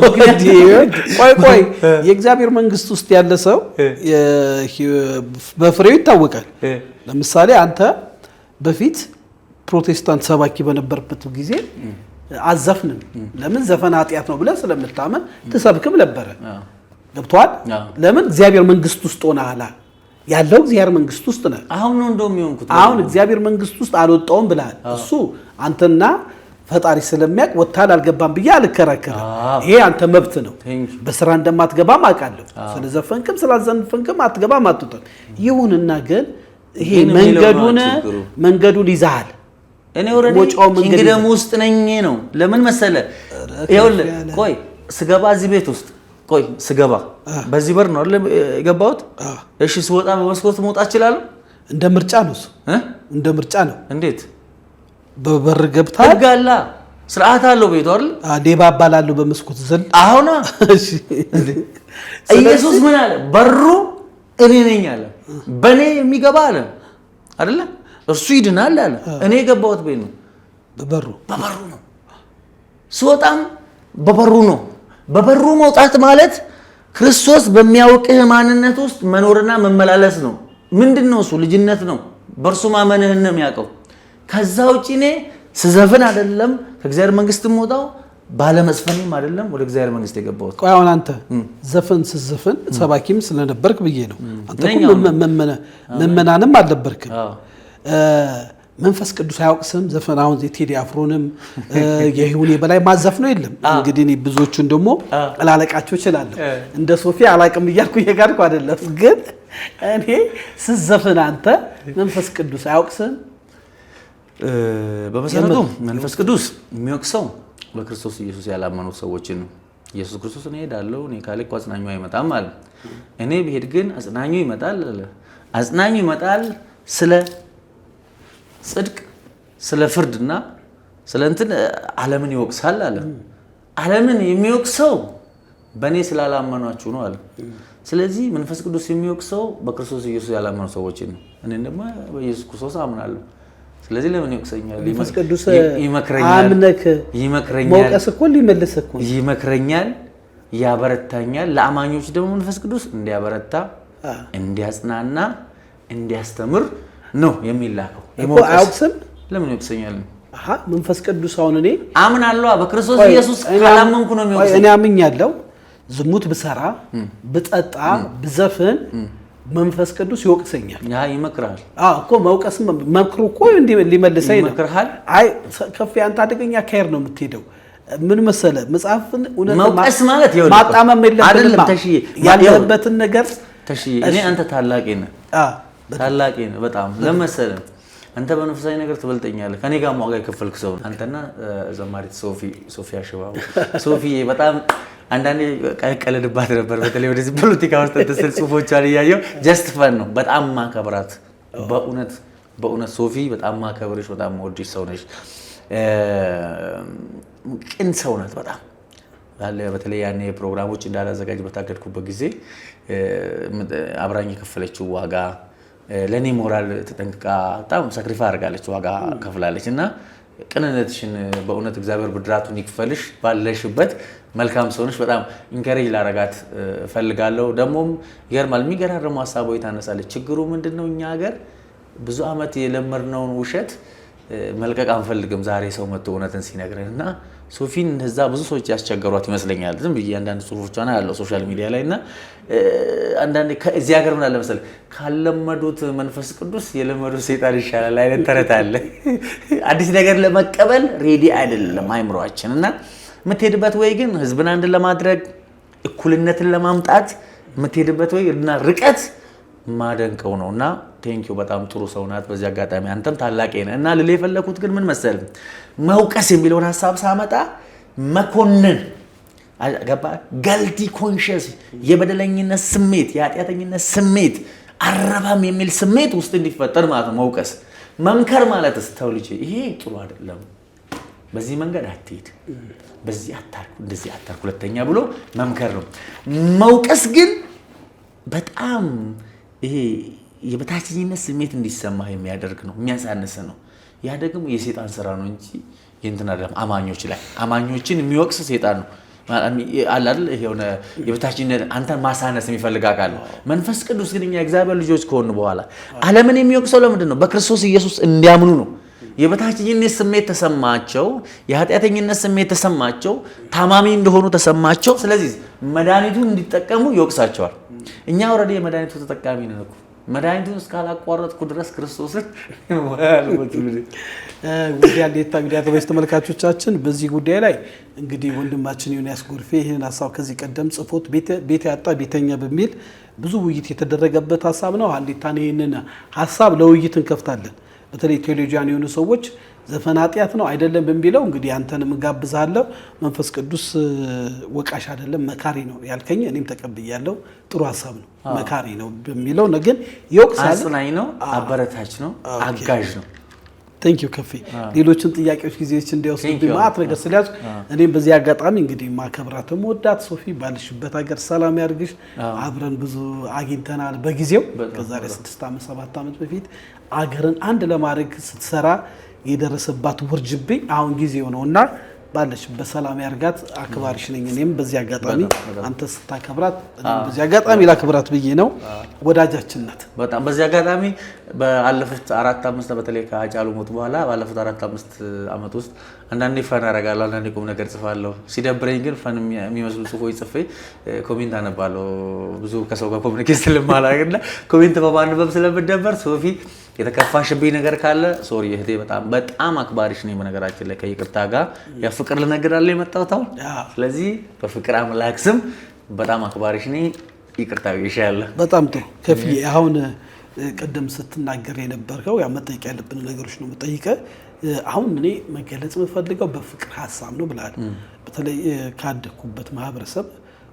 ቆይ የእግዚአብሔር መንግስት ውስጥ ያለ ሰው በፍሬው ይታወቃል። ለምሳሌ አንተ በፊት ፕሮቴስታንት ሰባኪ በነበርበት ጊዜ አዘፍንም። ለምን? ዘፈን ኃጢአት ነው ብለህ ስለምታመን ትሰብክም ነበረ። ገብቶሃል? ለምን? እግዚአብሔር መንግስት ውስጥ ሆነሃል። ያለው እግዚአብሔር መንግስት ውስጥ ነው። አሁን ነው እንደውም ይሆንኩት። አሁን እግዚአብሔር መንግስት ውስጥ አልወጣውም ብለሃል። እሱ አንተና ፈጣሪ ስለሚያውቅ ወጥተሃል አልገባም ብዬ አልከራከርም። ይሄ አንተ መብት ነው። በስራ እንደማትገባም አውቃለሁ። ስለዘፈንክም ስላዘፈንክም አትገባም አትወጣም። ይሁንና ግን ይሄ መንገዱን ይዘሃል። እኔ ኦሬዲ ኪንግደም ውስጥ ነኝ ነው። ለምን መሰለ? ይኸውልህ ቆይ ስገባ እዚህ ቤት ውስጥ ቆይ ስገባ በዚህ በር ነው አይደል የገባሁት? እሺ ስወጣ በመስኮት መውጣት እችላለሁ? እንደ ምርጫ ነው እሱ እንደ ምርጫ ነው። እንዴት? በበር ገብታ ህግ አለ። ስርዓት አለው ቤቱ አይደል? ሌባ አባላለሁ በመስኮት ዘል አሁን ኢየሱስ ምን አለ? በሩ እኔ ነኝ አለ። በኔ የሚገባ አለ አይደለ? እርሱ ይድናል አለ። እኔ የገባሁት ቤት ነው። በበሩ ነው። ስወጣም በበሩ ነው። በበሩ መውጣት ማለት ክርስቶስ በሚያውቅህ ማንነት ውስጥ መኖርና መመላለስ ነው። ምንድነው እሱ? ልጅነት ነው። በእርሱ ማመንህን ነው የሚያውቀው። ከዛ ውጪ እኔ ስዘፍን አይደለም ከእግዚአብሔር መንግስት የምወጣው፣ ባለመስፈንም አይደለም ወደ እግዚአብሔር መንግስት የገባሁት። ቆይ አሁን አንተ ዘፈን ስዘፍን ሰባኪም ስለነበርክ ብዬ ነው። አንተ እኮ መመናንም አልነበርክም። መንፈስ ቅዱስ አያውቅስም። ዘፈን አሁን ቴዲ አፍሮንም የይሁኔ በላይ ማዘፍ ነው የለም። እንግዲህ እኔ ብዙዎቹን ደግሞ አላለቃቸው እችላለሁ። እንደ ሶፊ አላቅም እያልኩ እየጋድኩ አይደለም። ግን እኔ ስዘፍን አንተ መንፈስ ቅዱስ አያውቅስም። በመሰረቱ መንፈስ ቅዱስ የሚወቅሰው በክርስቶስ ኢየሱስ ያላመኑት ሰዎችን ነው። ኢየሱስ ክርስቶስ እኔ ሄዳለሁ፣ እኔ ካልኩ አጽናኙ አይመጣም አለ። እኔ ብሄድ ግን አጽናኙ ይመጣል አለ። አጽናኙ ይመጣል ስለ ጽድቅ፣ ስለ ፍርድና ስለ እንትን ዓለምን ይወቅሳል አለ። ዓለምን የሚወቅሰው በእኔ ስላላመኗችሁ ነው አለ። ስለዚህ መንፈስ ቅዱስ የሚወቅሰው በክርስቶስ ኢየሱስ ያላመኑ ሰዎችን ነው። እኔ ደግሞ በኢየሱስ ክርስቶስ አምናለሁ። ስለዚህ ለምን ይወቅሰኛል? መንፈስ ቅዱስ ይመክረኛል፣ መውቀስ እኮ ሊመልስ እኮ ይመክረኛል፣ ያበረታኛል። ለአማኞች ደግሞ መንፈስ ቅዱስ እንዲያበረታ፣ እንዲያጽናና፣ እንዲያስተምር ነው የሚላከው። አያውቅስም። ለምን ይወቅሰኛል? መንፈስ ቅዱስ አሁን እኔ አምናለሁ በክርስቶስ ኢየሱስ ካላመንኩ ነው የሚወቅሰኝ። እኔ አምኛለሁ። ዝሙት ብሰራ፣ ብጠጣ፣ ብዘፍን መንፈስ ቅዱስ ይወቅሰኛል። ያ ይመክራል እኮ መውቀስ መክሩ እኮ ሊመልሰኝ ነው። አይ ከፍ ያንተ አደገኛ አካሄድ ነው የምትሄደው። ምን መሰለ መጽሐፍን መውቀስ ማለት ማጣመም የለብንም ያለበትን ነገር። እኔ አንተ ታላቄ ነህ በጣም ለመሰለ አንተ በመንፈሳዊ ነገር ትበልጠኛለህ። ከኔ ጋር ዋጋ የከፈልክ ሰው ነህ አንተና ዘማሪት ሶፊያ ሽባው። ሶፊ በጣም አንዳንዴ ቀለድባት ነበር። በተለይ ወደዚህ ፖለቲካ ውስጥ ተሰል ጽሁፎቿን እያየሁ ጀስት ፈን ነው። በጣም ማከብራት በእውነት ሶፊ በጣም ማከብርሽ፣ በጣም ወድሽ ሰው ነሽ። ቅን ሰው ናት በጣም በተለይ ያኔ ፕሮግራሞች እንዳላዘጋጅ በታገድኩበት ጊዜ አብራኝ የከፈለችው ዋጋ ለኔ ሞራል ተጠንቅቃ በጣም ሳክሪፋይ አድርጋለች፣ ዋጋ ከፍላለች። እና ቅንነትሽን በእውነት እግዚአብሔር ብድራቱን ይክፈልሽ። ባለሽበት መልካም ሰውነሽ። በጣም ኢንከሬጅ ላረጋት ፈልጋለሁ። ደሞም ይገርማል፣ የሚገራርሙ ሀሳቦች ታነሳለች። ችግሩ ምንድነው? እኛ ሀገር ብዙ አመት የለመድነውን ውሸት መልቀቅ አንፈልግም። ዛሬ ሰው መጥቶ እውነትን ሲነግረን እና ሶፊን እንደዛ ብዙ ሰዎች ያስቸገሯት ይመስለኛል። ዝም ብዬ አንዳንድ ጽሁፎቿን ያለው ሶሻል ሚዲያ ላይ እና አንዳንድ እዚህ ሀገር ምን አለ መሰለህ ካለመዱት መንፈስ ቅዱስ የለመዱት ሰይጣን ይሻላል አይነት ተረት አለ። አዲስ ነገር ለመቀበል ሬዲ አይደለም አይምሮአችን። እና የምትሄድበት ወይ ግን ህዝብን አንድ ለማድረግ እኩልነትን ለማምጣት የምትሄድበት ወይ እና ርቀት ማደንቀው ነውና ቴንኪው በጣም ጥሩ ሰው ናት። በዚህ አጋጣሚ አንተም ታላቄ ነህ እና ልል የፈለኩት ግን ምን መሰለህ መውቀስ የሚለውን ሐሳብ ሳመጣ መኮንን ገባ ገልቲ ኮንሽስ የበደለኝነት ስሜት የኃጢአተኝነት ስሜት አረባም የሚል ስሜት ውስጥ እንዲፈጠር ማለት ነው መውቀስ። መምከር ማለትስ ተው ልጄ ይሄ ጥሩ አይደለም፣ በዚህ መንገድ አትሄድ፣ በዚህ አታርኩ፣ እንደዚህ አታርኩ ሁለተኛ ብሎ መምከር ነው። መውቀስ ግን በጣም ይሄ የበታችኝነት ስሜት እንዲሰማ የሚያደርግ ነው፣ የሚያሳንስ ነው። ያ ደግሞ የሰይጣን ስራ ነው እንጂ የእንትን አይደለም። አማኞችን የሚወቅስ ሰይጣን ነው አይደል? የሆነ የበታችኝነት አንተን ማሳነስ የሚፈልግ አካል ነው። መንፈስ ቅዱስ ግን እኛ እግዚአብሔር ልጆች ከሆኑ በኋላ ዓለምን የሚወቅሰው ለምንድን ነው? በክርስቶስ ኢየሱስ እንዲያምኑ ነው። የበታችኝነት ስሜት ተሰማቸው፣ የኃጢአተኝነት ስሜት ተሰማቸው፣ ታማሚ እንደሆኑ ተሰማቸው። ስለዚህ መድኃኒቱን እንዲጠቀሙ ይወቅሳቸዋል። እኛ ወረደ የመድኃኒቱ ተጠቃሚ ነን እኮ። መድኃኒቱን እስካላቋረጥኩ ድረስ ክርስቶስን ያሌታ ሚዲያ ተመልካቾቻችን በዚህ ጉዳይ ላይ እንግዲህ ወንድማችን ዮናስ ጎርፌ ይህን ሀሳብ ከዚህ ቀደም ጽፎት ቤት ያጣ ቤተኛ በሚል ብዙ ውይይት የተደረገበት ሀሳብ ነው። ሀሌታን ይህንን ሀሳብ ለውይይት እንከፍታለን። በተለይ ቴዎሎጂያን የሆኑ ሰዎች ዘፈን ኃጢአት ነው አይደለም በሚለው እንግዲህ አንተንም እጋብዛለሁ። መንፈስ ቅዱስ ወቃሽ አይደለም መካሪ ነው ያልከኝ እኔም ተቀብያለሁ። ጥሩ ሀሳብ ነው። መካሪ ነው በሚለው ግን ይወቅሳል፣ አጽናኝ ነው፣ አበረታች ነው፣ አጋዥ ነው። ቴንክ ዩ ከፌ ሌሎችን ጥያቄዎች ጊዜዎች እንዲወስዱብኝ ማለት ነገር ስለያዝ እኔም በዚህ አጋጣሚ እንግዲህ ማከብራትም ወዳት ሶፊ ባልሽበት ሀገር ሰላም ያርግሽ። አብረን ብዙ አግኝተናል በጊዜው ከዛሬ 6 ዓመት 7 ዓመት በፊት አገርን አንድ ለማድረግ ስትሰራ የደረሰባት ውርጅብኝ አሁን ጊዜው ነውና ባለሽ በሰላም ያርጋት። አክባሪሽ ነኝ እኔም በዚህ አጋጣሚ አንተ ስታከብራት በዚህ አጋጣሚ ላክብራት ብዬ ነው። ወዳጃችን ናት በጣም በዚህ አጋጣሚ ባለፉት 4-5 በተለይ ከአጫሉ ሞት በኋላ ባለፉት 4-5 ዓመት ውስጥ አንዳንዴ ፈን አደርጋለሁ፣ አንዳንዴ ቁም ነገር ጽፋለሁ። ሲደብረኝ ግን ፈን የሚመስሉ ጽፎች ጽፌ ኮሜንት አነባለሁ። ብዙ ከሰው ጋር ኮሚኒኬት ስለማላደርግና ኮሜንት በማንበብ ስለምደበር ሶፊ የተከፋሽብኝ ነገር ካለ ሶሪ እህቴ፣ በጣም አክባሪሽ ነኝ። በነገራችን ላይ ከይቅርታ ጋር ያ ፍቅር ልነግርሃለሁ የመጣሁት አሁን። ስለዚህ በፍቅር አምላክ ስም በጣም አክባሪሽ ነኝ። ይቅርታ ይሻላል። በጣም ጥሩ ከፍዬ። አሁን ቀደም ስትናገር የነበርከው ያ መጠየቅ ያለብን ነገሮች ነው የምጠይቀህ። አሁን እኔ መገለጽ የምፈልገው በፍቅር ሀሳብ ነው ብለሃል። በተለይ ካደኩበት ማህበረሰብ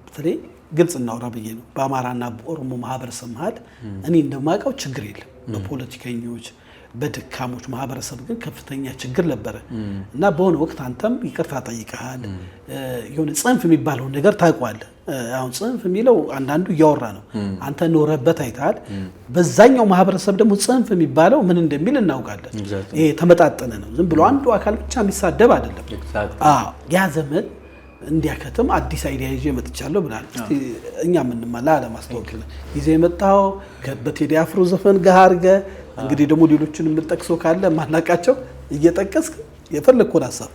በተለይ ግልጽ እናውራ ብዬ ነው። በአማራና በኦሮሞ ማህበረሰብ መሀል እኔ እንደማውቀው ችግር የለም። በፖለቲከኞች በድካሞች ማህበረሰብ ግን ከፍተኛ ችግር ነበረ እና በሆነ ወቅት አንተም ይቅርታ ጠይቀሃል። የሆነ ጽንፍ የሚባለውን ነገር ታውቀዋለህ። አሁን ጽንፍ የሚለው አንዳንዱ እያወራ ነው፣ አንተ ኖረበት አይተሃል። በዛኛው ማህበረሰብ ደግሞ ጽንፍ የሚባለው ምን እንደሚል እናውቃለን። ይሄ ተመጣጠነ ነው። ዝም ብሎ አንዱ አካል ብቻ የሚሳደብ አይደለም። ያ ዘመን እንዲያከተም አዲስ አይዲያ ይዤ መጥቻለሁ ብላል። እስቲ እኛ ምንማላ ለማስተዋወቅ ይዘህ የመጣው በቴዲ አፍሮ ዘፈን ጋር አድርገህ እንግዲህ ደግሞ ሌሎችን የምጠቅሰው ካለ ማናቃቸው እየጠቀስክ የፈለግከውን ሀሳብ።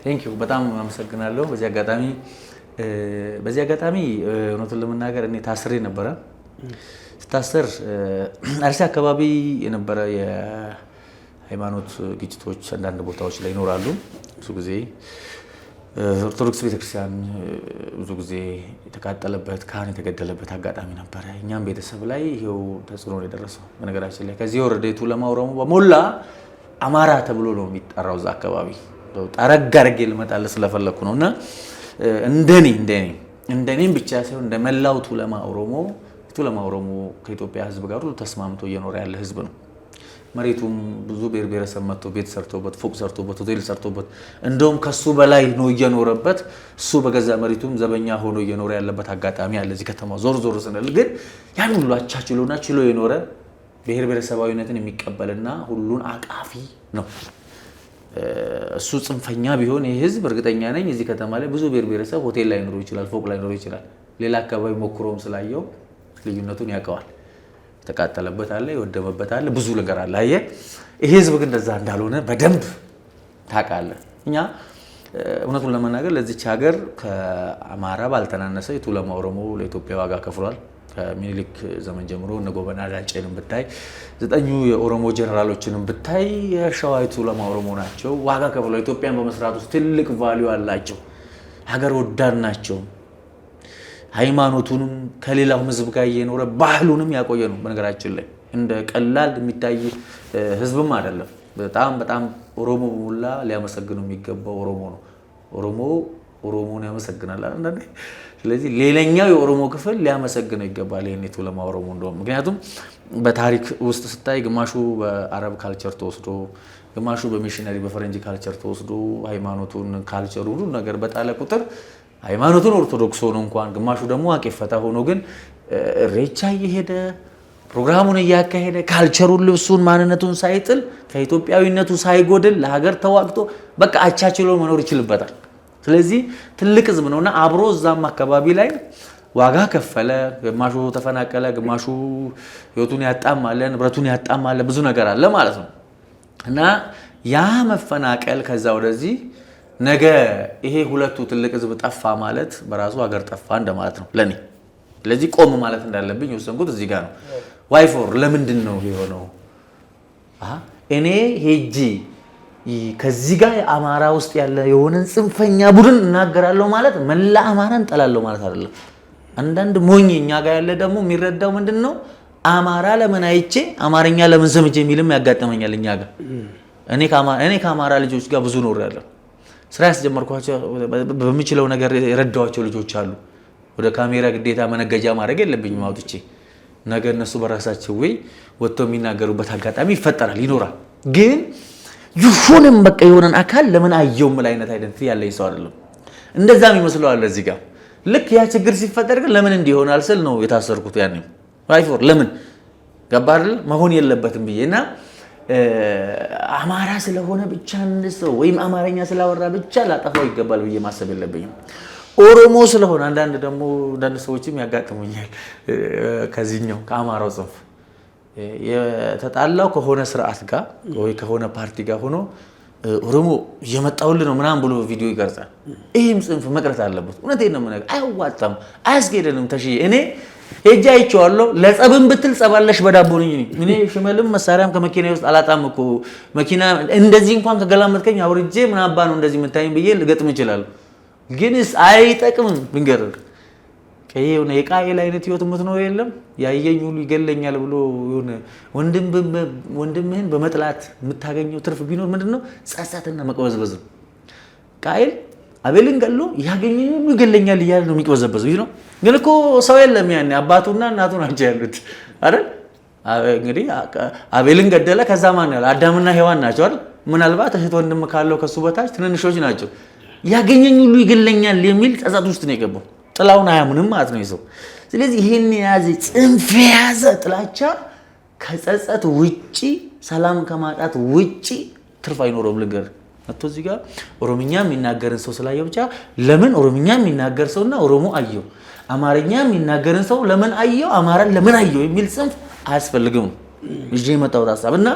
ቴንክ ዩ በጣም አመሰግናለሁ። በዚህ አጋጣሚ እውነቱን ለመናገር እኔ ታስሬ ነበረ። ስታሰር አርሲ አካባቢ የነበረ የሃይማኖት ግጭቶች አንዳንድ ቦታዎች ላይ ይኖራሉ። ብዙ ጊዜ ኦርቶዶክስ ቤተክርስቲያን ብዙ ጊዜ የተቃጠለበት ካህን የተገደለበት አጋጣሚ ነበረ። እኛም ቤተሰብ ላይ ይሄው ተጽዕኖ የደረሰው። በነገራችን ላይ ከዚህ ወረደ ቱለማ ኦሮሞ በሞላ አማራ ተብሎ ነው የሚጠራው እዛ አካባቢ። ጠረግ አድርጌ ልመጣልህ ስለፈለኩ ነው። እና እንደኔም ብቻ ሳይሆን እንደመላው ቱለማ ኦሮሞ ከኢትዮጵያ ሕዝብ ጋር ሁሉ ተስማምቶ እየኖረ ያለ ሕዝብ ነው። መሬቱም ብዙ ብሔረሰብ መጥቶ ቤት ሰርቶበት ፎቅ ሰርቶበት ሆቴል ሰርቶበት እንደውም ከሱ በላይ ነው እየኖረበት። እሱ በገዛ መሬቱም ዘበኛ ሆኖ እየኖረ ያለበት አጋጣሚ አለ። እዚህ ከተማ ዞር ስንል ግን ያን ሁሉ አቻችሎና ችሎ የኖረ ብሔረሰባዊነትን የሚቀበልና ሁሉን አቃፊ ነው። እሱ ጽንፈኛ ቢሆን ይህ ህዝብ እርግጠኛ ነኝ እዚህ ከተማ ላይ ብዙ ብሔረሰብ ሆቴል ላይ ኖሮ ይችላል፣ ፎቅ ላይ ኖሮ ይችላል። ሌላ አካባቢ ሞክሮም ስላየው ልዩነቱን ያውቀዋል። ተቃጠለበት አለ፣ የወደመበት አለ፣ ብዙ ነገር አለ። አየህ ይሄ ህዝብ ግን እንደዛ እንዳልሆነ በደንብ ታውቃለህ። እኛ እውነቱን ለመናገር ለዚች ሀገር ከአማራ ባልተናነሰ የቱለማ ኦሮሞ ለኢትዮጵያ ዋጋ ከፍሏል። ከሚኒሊክ ዘመን ጀምሮ እነ ጎበና ዳጬንም ብታይ 9 የኦሮሞ ጀነራሎችንም ብታይ የሸዋ የቱለማ ኦሮሞ ናቸው። ዋጋ ከፍሏል። ኢትዮጵያን በመስራት ውስጥ ትልቅ ቫልዩ አላቸው። ሀገር ወዳድ ናቸው። ሃይማኖቱንም ከሌላው ህዝብ ጋር እየኖረ ባህሉንም ያቆየ ነው። በነገራችን ላይ እንደ ቀላል የሚታይ ህዝብም አይደለም። በጣም ኦሮሞ ሙላ ሊያመሰግነው የሚገባው ኦሮሞ ነው። ኦሮሞን ያመሰግናል አንዳንዴ። ስለዚህ ሌላኛው የኦሮሞ ክፍል ሊያመሰግነው ይገባል ይሄን ቱለማ ኦሮሞ እንደውም። ምክንያቱም በታሪክ ውስጥ ስታይ ግማሹ በአረብ ካልቸር ተወስዶ፣ ግማሹ በሚሽነሪ በፈረንጅ ካልቸር ተወስዶ ሃይማኖቱን ካልቸሩ ሁሉ ነገር በጣለ ቁጥር ሃይማኖቱን ኦርቶዶክስ ሆኖ እንኳን ግማሹ ደግሞ አቄፈታ ሆኖ ግን ሬቻ እየሄደ ፕሮግራሙን እያካሄደ ካልቸሩን ልብሱን ማንነቱን ሳይጥል ከኢትዮጵያዊነቱ ሳይጎድል ለሀገር ተዋግቶ በቃ አቻችሎ መኖር ይችልበታል። ስለዚህ ትልቅ ህዝብ ነውና አብሮ እዛም አካባቢ ላይ ዋጋ ከፈለ። ግማሹ ተፈናቀለ፣ ግማሹ ህይወቱን ያጣም አለ፣ ንብረቱን ያጣም አለ፣ ብዙ ነገር አለ ማለት ነው። እና ያ መፈናቀል ከዛ ወደዚህ ነገ ይሄ ሁለቱ ትልቅ ህዝብ ጠፋ ማለት በራሱ ሀገር ጠፋ እንደማለት ነው ለኔ። ስለዚህ ቆም ማለት እንዳለብኝ ወሰንኩት እዚህ ጋር ነው። ዋይፎር ለምንድን ነው የሆነው? እኔ ሄጂ ከዚህ ጋር አማራ ውስጥ ያለ የሆነን ጽንፈኛ ቡድን እናገራለሁ ማለት መላ አማራን ጠላለሁ ማለት አይደለም። አንዳንድ ሞኝ እኛ ጋር ያለ ደግሞ የሚረዳው ምንድነው አማራ ለምን አይቼ አማርኛ ለምን ሰምቼ የሚልም ያጋጠመኛል እኛ ጋር። እኔ ከአማራ ልጆች ጋር ብዙ ኖር ያለው ስራ ያስጀመርኳቸው በሚችለው ነገር የረዳዋቸው ልጆች አሉ። ወደ ካሜራ ግዴታ መነገጃ ማድረግ የለብኝም አውጥቼ። ነገ እነሱ በራሳቸው ወይ ወጥተው የሚናገሩበት አጋጣሚ ይፈጠራል ይኖራል። ግን ይሁንም በቃ የሆነን አካል ለምን አየው ምን አይነት አይደንቲቲ ያለኝ ሰው አይደለም። እንደዛም ይመስለዋል እዚህ ጋር ልክ ያ ችግር ሲፈጠር ግን ለምን እንዲሆናል ስል ነው የታሰርኩት። ያኔ አይፎር ለምን ገባ አይደል መሆን የለበትም ብዬና አማራ ስለሆነ ብቻ እንደሰው ወይም አማርኛ ስላወራ ብቻ ላጠፋው ይገባል ብዬ ማሰብ የለብኝም። ኦሮሞ ስለሆነ አንዳንድ ሰዎችም ያጋጥሙኛል ከዚህኛው ከአማራው ጽንፍ የተጣላው ከሆነ ስርዓት ጋር ወይ ከሆነ ፓርቲ ጋር ሆኖ ኦሮሞ እየመጣውል ነው ምናምን ብሎ ቪዲዮ ይቀርጻል። ይሄም ጽንፍ መቅረት አለበት። እውነቴን ነው የምነግርህ፣ አያዋጣም፣ አያስኬደንም። ተሽዬ እኔ ሄጄ አይቼዋለሁ። ለጸብም ብትል ጸባለሽ በዳቦ ነኝ እኔ ሽመልም መሳሪያም ከመኪና ውስጥ አላጣም እኮ መኪና እንደዚህ እንኳን ከገላመጥከኝ አውርጄ ምን አባ ነው እንደዚህ የምታይኝ ብዬ ልገጥም እችላለሁ። ግንስ አይጠቅምም። ብንገርህ ከየሆነ የቃየል አይነት ህይወት የምትኖር የለም ያየኝ ሁሉ ይገለኛል ብሎ የሆነ ወንድምህን በመጥላት የምታገኘው ትርፍ ቢኖር ምንድነው? ጸጸትና መቅበዝበዝ ነው። ቃየል አቤልን ገሎ ያገኘኝ ሁሉ ይገለኛል እያለ ነው የሚቅበዘበዘው። ይህ ነው ግን እኮ ሰው የለም ያኔ አባቱና እናቱ ናቸው ያሉት አይደል? እንግዲህ አቤልን ገደለ። ከዛ ማን ያለው? አዳምና ሔዋን ናቸው አይደል? ምናልባት እህት ወንድም ካለው ከሱ በታች ትንንሾች ናቸው። ያገኘኝ ሁሉ ይገለኛል የሚል ጸጸት ውስጥ ነው የገባው። ጥላውን አያምንም ማለት ነው ይዘው። ስለዚህ ይሄን የያዘ ጽንፍ የያዘ ጥላቻ ከጸጸት ውጪ ሰላም ከማጣት ውጪ ትርፍ አይኖረውም። ልንገር መጥቶ እዚህ ጋር ኦሮምኛ የሚናገርን ሰው ስላየው ብቻ ለምን ኦሮምኛ የሚናገር ሰውና ኦሮሞ አየው፣ አማርኛ የሚናገርን ሰው ለምን አየው፣ አማራን ለምን አየው የሚል ጽንፍ አያስፈልግም። እጄ የመጣው ሐሳብ እና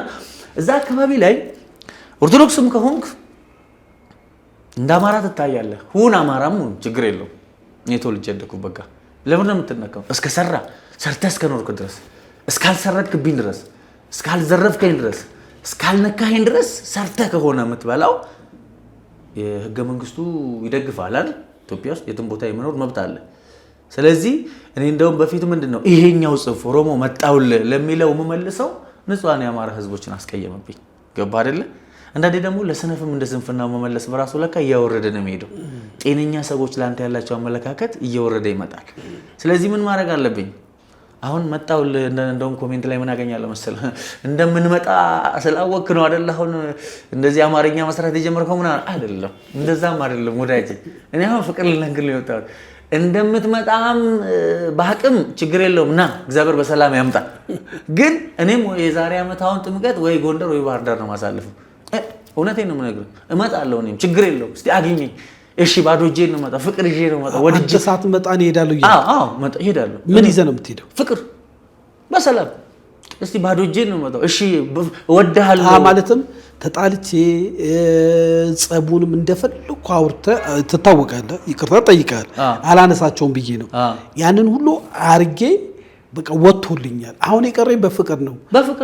እዛ አካባቢ ላይ ኦርቶዶክስም ከሆንክ እንደ አማራ ትታያለህ። ሁን አማራም ሁን ችግር የለው። እኔ ተወልጄ ያደኩት በቃ ለምን ነው የምትነካው? ሰርተህ እስከኖርክ ድረስ እስካልሰረድክብኝ ድረስ እስካልዘረፍከኝ ድረስ እስካልነካኸኝ ድረስ ሰርተህ ከሆነ የምትበላው የህገ መንግስቱ ይደግፋል አይደል? ኢትዮጵያ ውስጥ የትም ቦታ የመኖር መብት አለ። ስለዚህ እኔ እንደውም በፊት ምንድነው ይሄኛው ጽንፍ ኦሮሞ መጣውል ለሚለው የምመልሰው ንጹሃን የአማራ ህዝቦችን አስቀየመብኝ። ገባ አይደለ? አንዳንዴ ደግሞ ለሰነፍም እንደ ስንፍናው መመለስ በራሱ ለካ እያወረደ ነው የሚሄደው። ጤነኛ ሰዎች ላንተ ያላቸው አመለካከት እየወረደ ይመጣል። ስለዚህ ምን ማድረግ አለብኝ? አሁን መጣው እንደውም ኮሜንት ላይ ምን አገኛለሁ መሰለህ? እንደምንመጣ ስላወክ ነው አይደል? አሁን እንደዚህ አማርኛ መስራት የጀመርከው ምን አይደለም፣ እንደዛም አይደለም ወዳጄ። እኔ አሁን ፍቅር ልነግርህ ነው የወጣሁት። እንደምትመጣም በአቅም ችግር የለውም ና እግዚአብሔር በሰላም ያምጣ። ግን እኔም የዛሬ ዓመት አሁን ጥምቀት ወይ ጎንደር ወይ ባህር ዳር ነው ማሳለፈው። እውነቴን ነው የምነግርህ። እመጣለሁ እኔም ችግር የለውም። እስቲ አግኘኝ። እሺ ባዶ እጄን ነው የምመጣው። ፍቅር ይዤ ነው የምመጣው። ወድጄ ሰዓት መጣን እሄዳለሁ። አዎ እሄዳለሁ። ምን ይዘህ ነው የምትሄደው? ፍቅር በሰላም እስቲ ባዶ እጄን ነው የምመጣው። እሺ እወድሃለሁ ማለትም ተጣልቼ ጸቡንም እንደፈለኩ አውርተህ ትታወቃለህ። ይቅርታ ጠይቃለህ። አላነሳቸውም ብዬ ነው ያንን ሁሉ አርጌ በቃ ወጥቶልኛል። አሁን የቀረኝ በፍቅር ነው።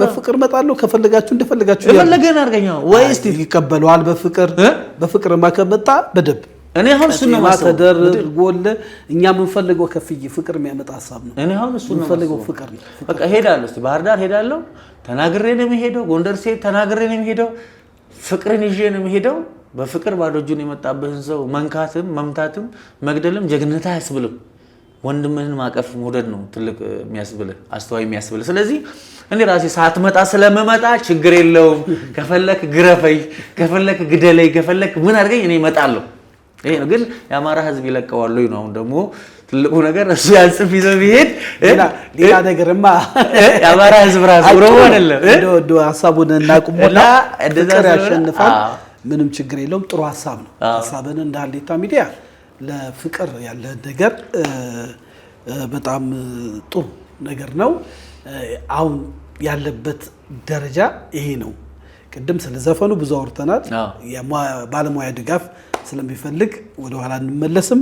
በፍቅር መጣለሁ። ከፈለጋችሁ እንደፈለጋችሁ የፈለገን አርገኛው ወይ እስቲ ይቀበለዋል። በፍቅር ማከመጣ በደብ እኔ አሁን እሱ ነው ማተደርጎለ እኛ የምንፈልገው ከፍዬ ፍቅር የሚያመጣ ሐሳብ ነው። እኔ አሁን እሱ ነው የምንፈልገው ፍቅር ነው። በቃ ሄዳለሁ። እስቲ ባህር ዳር ሄዳለሁ። ተናግሬ ነው የምሄደው። ጎንደር ሴት ተናግሬ ነው የምሄደው። ፍቅርን ይዤ ነው የምሄደው። በፍቅር ባዶ እጁን የመጣበትን ሰው መንካትም መምታትም መግደልም ጀግንነት አያስብልም። ወንድምህን ማቀፍ መውደድ ነው ትልቅ የሚያስብልህ አስተዋይ የሚያስብልህ። ስለዚህ እኔ ራሴ ሳትመጣ ስለምመጣ ችግር የለውም። ከፈለክ ግረፈኝ፣ ከፈለክ ግደለኝ፣ ከፈለክ ምን አድርገኝ እኔ እመጣለሁ። ይሄ ነው። ግን የአማራ ህዝብ ይለቀዋል ወይ ነው አሁን ደግሞ ትልቁ ነገር። እሱ ያንጽፍ ይዘው ቢሄድ ሌላ ነገርማ የአማራ ህዝብ ራሱ ኦሮሞ አይደለም። እንደ ሐሳቡን እናቁምና ፍቅር ያሸንፋል። ምንም ችግር የለውም። ጥሩ ሐሳብ ነው። ሐሳብን እንደ ሀሌታ ሚዲያ ለፍቅር ያለ ነገር በጣም ጥሩ ነገር ነው። አሁን ያለበት ደረጃ ይሄ ነው። ቅድም ስለ ዘፈኑ ብዙ አውርተናል። ባለሙያ ድጋፍ ስለሚፈልግ ወደ ኋላ እንመለስም።